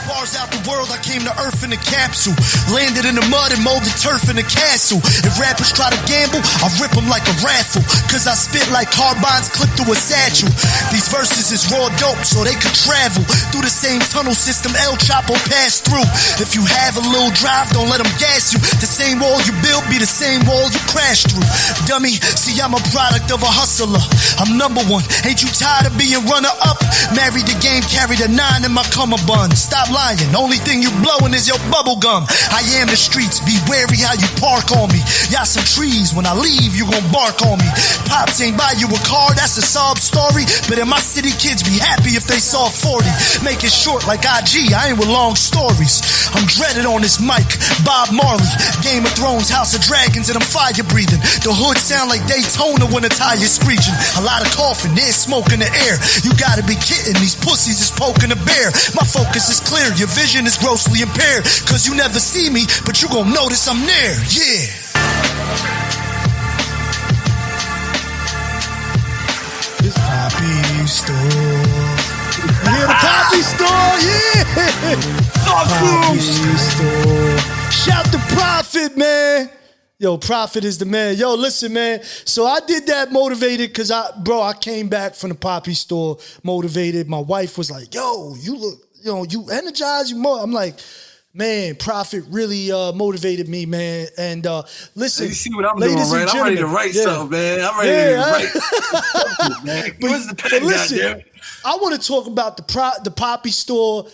Bars out the world, I came to earth in a capsule. Landed in the mud and molded turf in a castle. If rappers try to gamble, I rip them like a raffle. Cause I spit like carbines clipped through a satchel. These verses is raw dope so they could travel through the same tunnel system El Chapo passed through. If you have a little drive, don't let them gas you. The same wall you build be the same wall you crash through. Dummy, see I'm a product of a hustler. I'm number one, ain't you tired of being runner up? Married the game, carried a 9 in my cummerbund. Stop lying, only thing you blowing is your bubble gum. I am the streets, be wary how you park on me. Y'all some trees, when I leave you gon' bark on me. Pops ain't buy you a car, that's a sob story. But in my city, kids be happy if they saw 40. Make it short like IG, I ain't with long stories. I'm dreaded on this mic, Bob Marley. Game of Thrones, House of Dragons, and I'm fire breathing. The hood sound like Daytona when the tire's screeching. A lot of coughing, there's smoke in the air. You gotta be kidding, these pussies is poking a bear. My focus is clear, your vision is grossly impaired. Cause you never see me, but you gon' notice I'm near, yeah. This Poppy store. Yeah, the Poppy store, yeah. Poppy store. Shout to Prophet, man. Yo, Prophet is the man. Yo, listen, man. So I did that motivated because I came back from the Poppy store motivated. My wife was like, yo, you look, you energized. I'm like, man, Prophet really motivated me, man. And listen, you see what I'm doing, right? I'm ready to write something, man. I'm ready to write something, man. Where's the pen, goddamn? I want to talk about the Poppy store.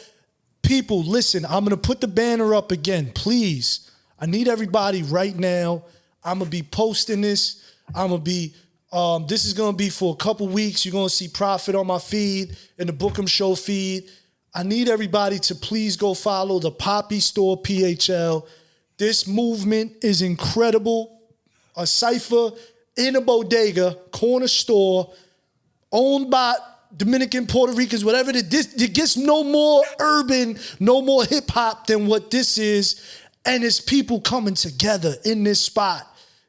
People, listen, I'm going to put the banner up again, please. I need everybody right now. I'm going to be posting this. This is going to be for a couple weeks. You're going to see Prophet on my feed and the Bookem Show feed. I need everybody to please go follow the Poppy Store PHL. This movement is incredible. A cipher in a bodega, corner store, owned by Dominican, Puerto Ricans, whatever. It gets no more urban, no more hip hop than what this is. And it's people coming together in this spot,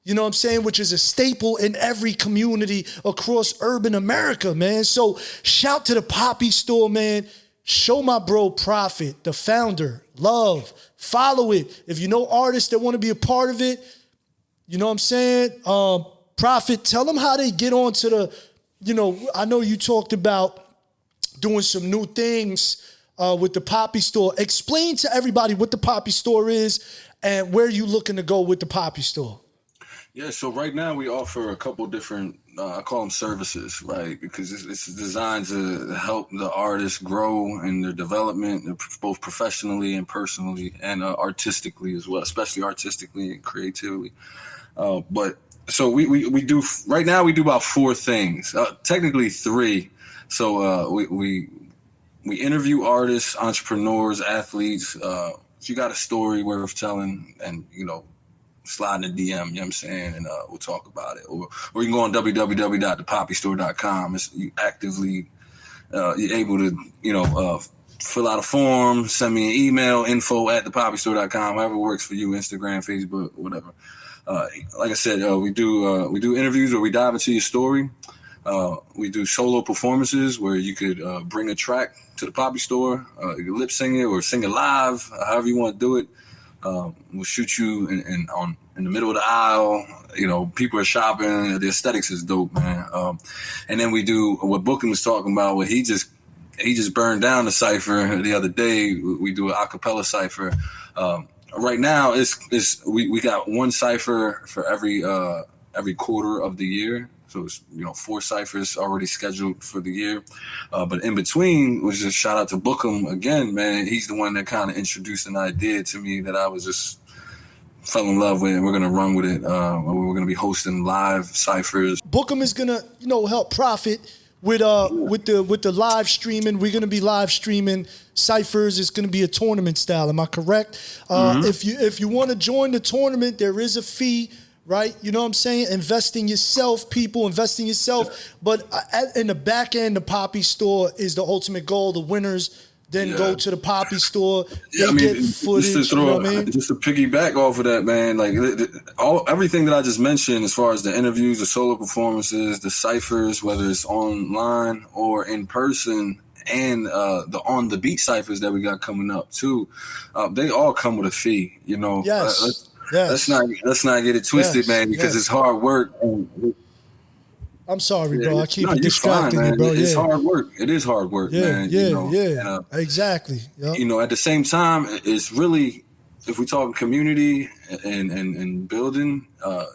you know what I'm saying, which is a staple in every community across urban America, man. So shout to the Poppy store, man. Show my bro Prophet, the founder, love, follow it. If you know artists that want to be a part of it, you know what I'm saying? Prophet, tell them how they get onto the, I know you talked about doing some new things with the Poppy store. Explain to everybody what the Poppy store is and where you looking to go with the Poppy store. Yeah, so right now we offer a couple different, I call them services, right? Because it's designed to help the artists grow in their development, both professionally and personally, and artistically as well, especially artistically and creatively. But so we do, right now we do about 4 things, technically 3. So we interview artists, entrepreneurs, athletes. If you got a story worth telling, and slide in a DM, you know what I'm saying, and we'll talk about it. Or you can go on www.thepoppystore.com. You actively you're able to fill out a form, send me an email, info@thepoppystore.com, however works for you, Instagram, Facebook, whatever. Like I said, we do interviews where we dive into your story. We do solo performances where you could bring a track to the Poppy store. You can lip sing it or sing it live, however you want to do it. We'll shoot you in the middle of the aisle. People are shopping. The aesthetics is dope, man. And then we do what Bookem was talking about, where he just burned down the cipher the other day. We do an acapella cipher. Right now, we got one cipher for every quarter of the year. So it's 4 ciphers already scheduled for the year. But in between, was just shout out to Bookem again, man. He's the one that kind of introduced an idea to me that I was just fell in love with, and we're gonna run with it. We're gonna be hosting live ciphers. Bookem is gonna help Prophet with the live streaming. We're gonna be live streaming ciphers. It's gonna be a tournament style. Am I correct? If you want to join the tournament, there is a fee. Right? You know what I'm saying? Invest in yourself. But in the back end, the Poppy store is the ultimate goal. The winners then go to the Poppy store. They get footage. Just to piggyback off of that, man, like everything that I just mentioned as far as the interviews, the solo performances, the ciphers, whether it's online or in person, and the on the beat ciphers that we got coming up too, they all come with a fee. Yes. Yes. Let's not get it twisted, man, because it's hard work. I'm sorry, bro. I keep distracting you, bro. It's hard work. It is hard work, man. And, exactly. Yep. At the same time, it's really, if we talk community and building, the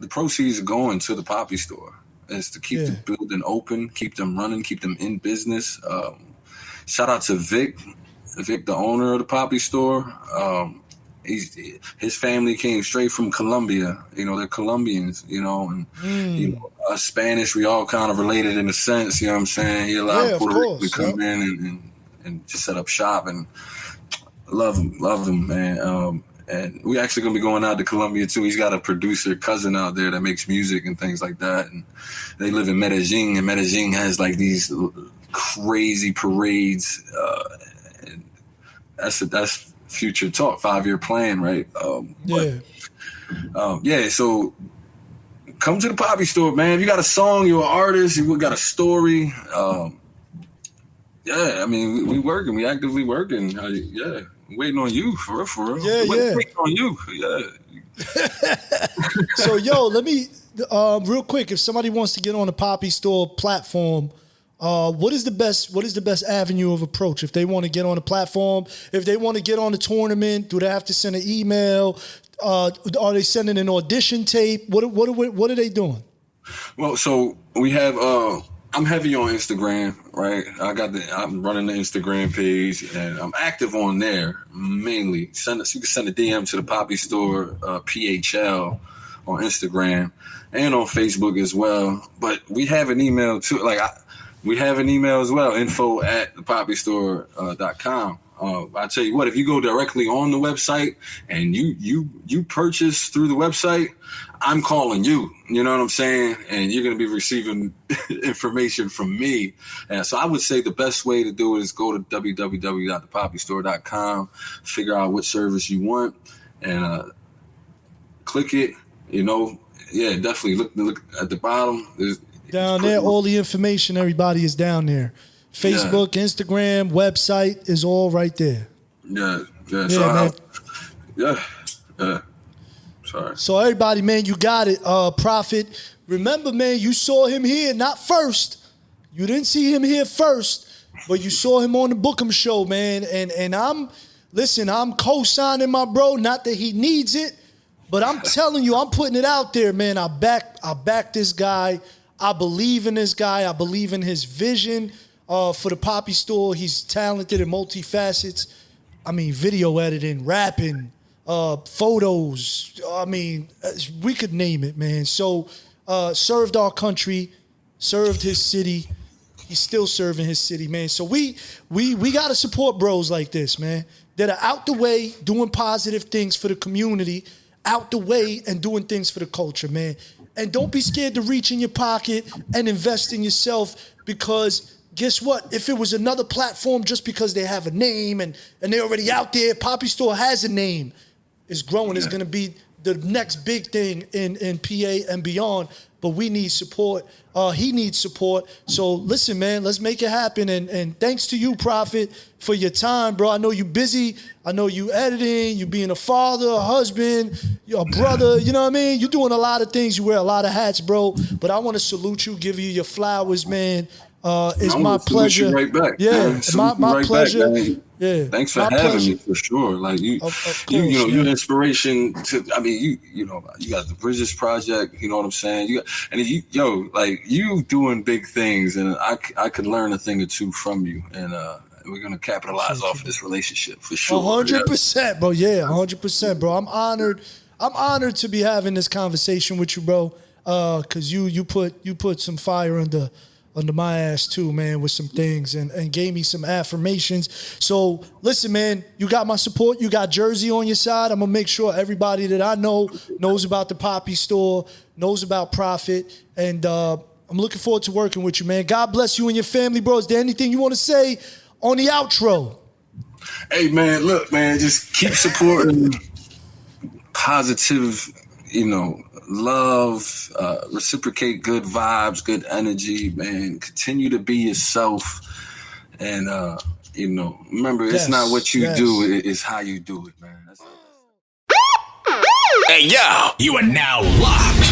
proceeds are going to the Poppy store. It's to keep the building open, keep them running, keep them in business. Shout out to Vic, the owner of the Poppy store. His family came straight from Colombia. They're Colombians, and us Spanish, we all kind of related in a sense, you know what I'm saying? He allowed Puerto Rico to come in and just set up shop, and love him, man. And we actually gonna be going out to Colombia too. He's got a producer cousin out there that makes music and things like that, and they live in Medellin, and Medellin has like these crazy parades, and that's future talk, 5-year plan, right? So come to the Poppy store, man. If you got a song, you're an artist, you got a story. We working, we actively working. Waiting on you, for real. Waiting on you. So, yo, let me real quick. If somebody wants to get on the Poppy Store platform, what is the best avenue of approach? If they want to get on the platform, if they want to get on the tournament, do they have to send an email? Are they sending an audition tape? What are they doing? Well, so we have. I'm heavy on Instagram, right? I'm running the Instagram page, and I'm active on there mainly. You can send a DM to the Poppy Store PHL on Instagram and on Facebook as well. But we have an email too. We have an email as well, info@thepoppystore.com. I tell you what, if you go directly on the website and you purchase through the website, I'm calling you. You know what I'm saying? And you're going to be receiving information from me. And so I would say the best way to do it is go to www.thepoppystore.com, figure out what service you want, and click it. Yeah, definitely look at the bottom. Down there, all the information, everybody, is down there. Facebook, Instagram, website is all right there. Yeah. Sorry. So everybody, man, you got it. Prophet, remember, man, you saw him here, not first. You didn't see him here first, but you saw him on the Bookem show, man. And I'm co-signing my bro. Not that he needs it, but I'm telling you, I'm putting it out there, man. I back this guy. I believe in this guy. I believe in his vision for the Poppy Store. He's talented and multifacets. I mean, video editing, rapping, photos. I mean, we could name it, man. So served our country, served his city. He's still serving his city, man. So we got to support bros like this, man, that are out the way doing positive things for the community, out the way and doing things for the culture, man. And don't be scared to reach in your pocket and invest in yourself, because guess what? If it was another platform, just because they have a name and they're already out there, Poppy Store has a name. It's growing. It's going to be the next big thing in PA and beyond. But we need support. He needs support. So listen, man, let's make it happen. And thanks to you, Prophet, for your time, bro. I know you busy. I know you editing, you being a father, a husband, you're a brother. You know what I mean? You're doing a lot of things. You wear a lot of hats, bro. But I want to salute you, give you your flowers, man. It's my pleasure. You right back. Yeah, my pleasure. Back, yeah, thanks for having me, for sure. Like you're an inspiration to. I mean, you got the Bridges Project. You know what I'm saying? You doing big things, and I could learn a thing or two from you, and we're gonna capitalize off of this relationship for sure. 100%, bro. Yeah, 100%, bro. I'm honored. I'm honored to be having this conversation with you, bro. Cause you put some fire under my ass too, man, with some things and gave me some affirmations. So listen, man, you got my support. You got Jersey on your side. I'm going to make sure everybody that I know knows about the Poppy Store, knows about Prophet. And I'm looking forward to working with you, man. God bless you and your family, bro. Is there anything you want to say on the outro? Hey, man, look, man, just keep supporting positive, love, reciprocate good vibes, good energy, man. Continue to be yourself. And, remember, it's not what you do, it's how you do it, man. That's it. Hey, yo, you are now locked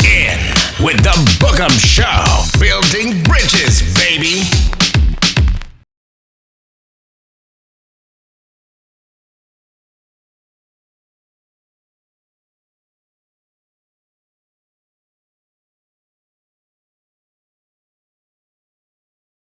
in with the Bookem Show. Building bridges, baby.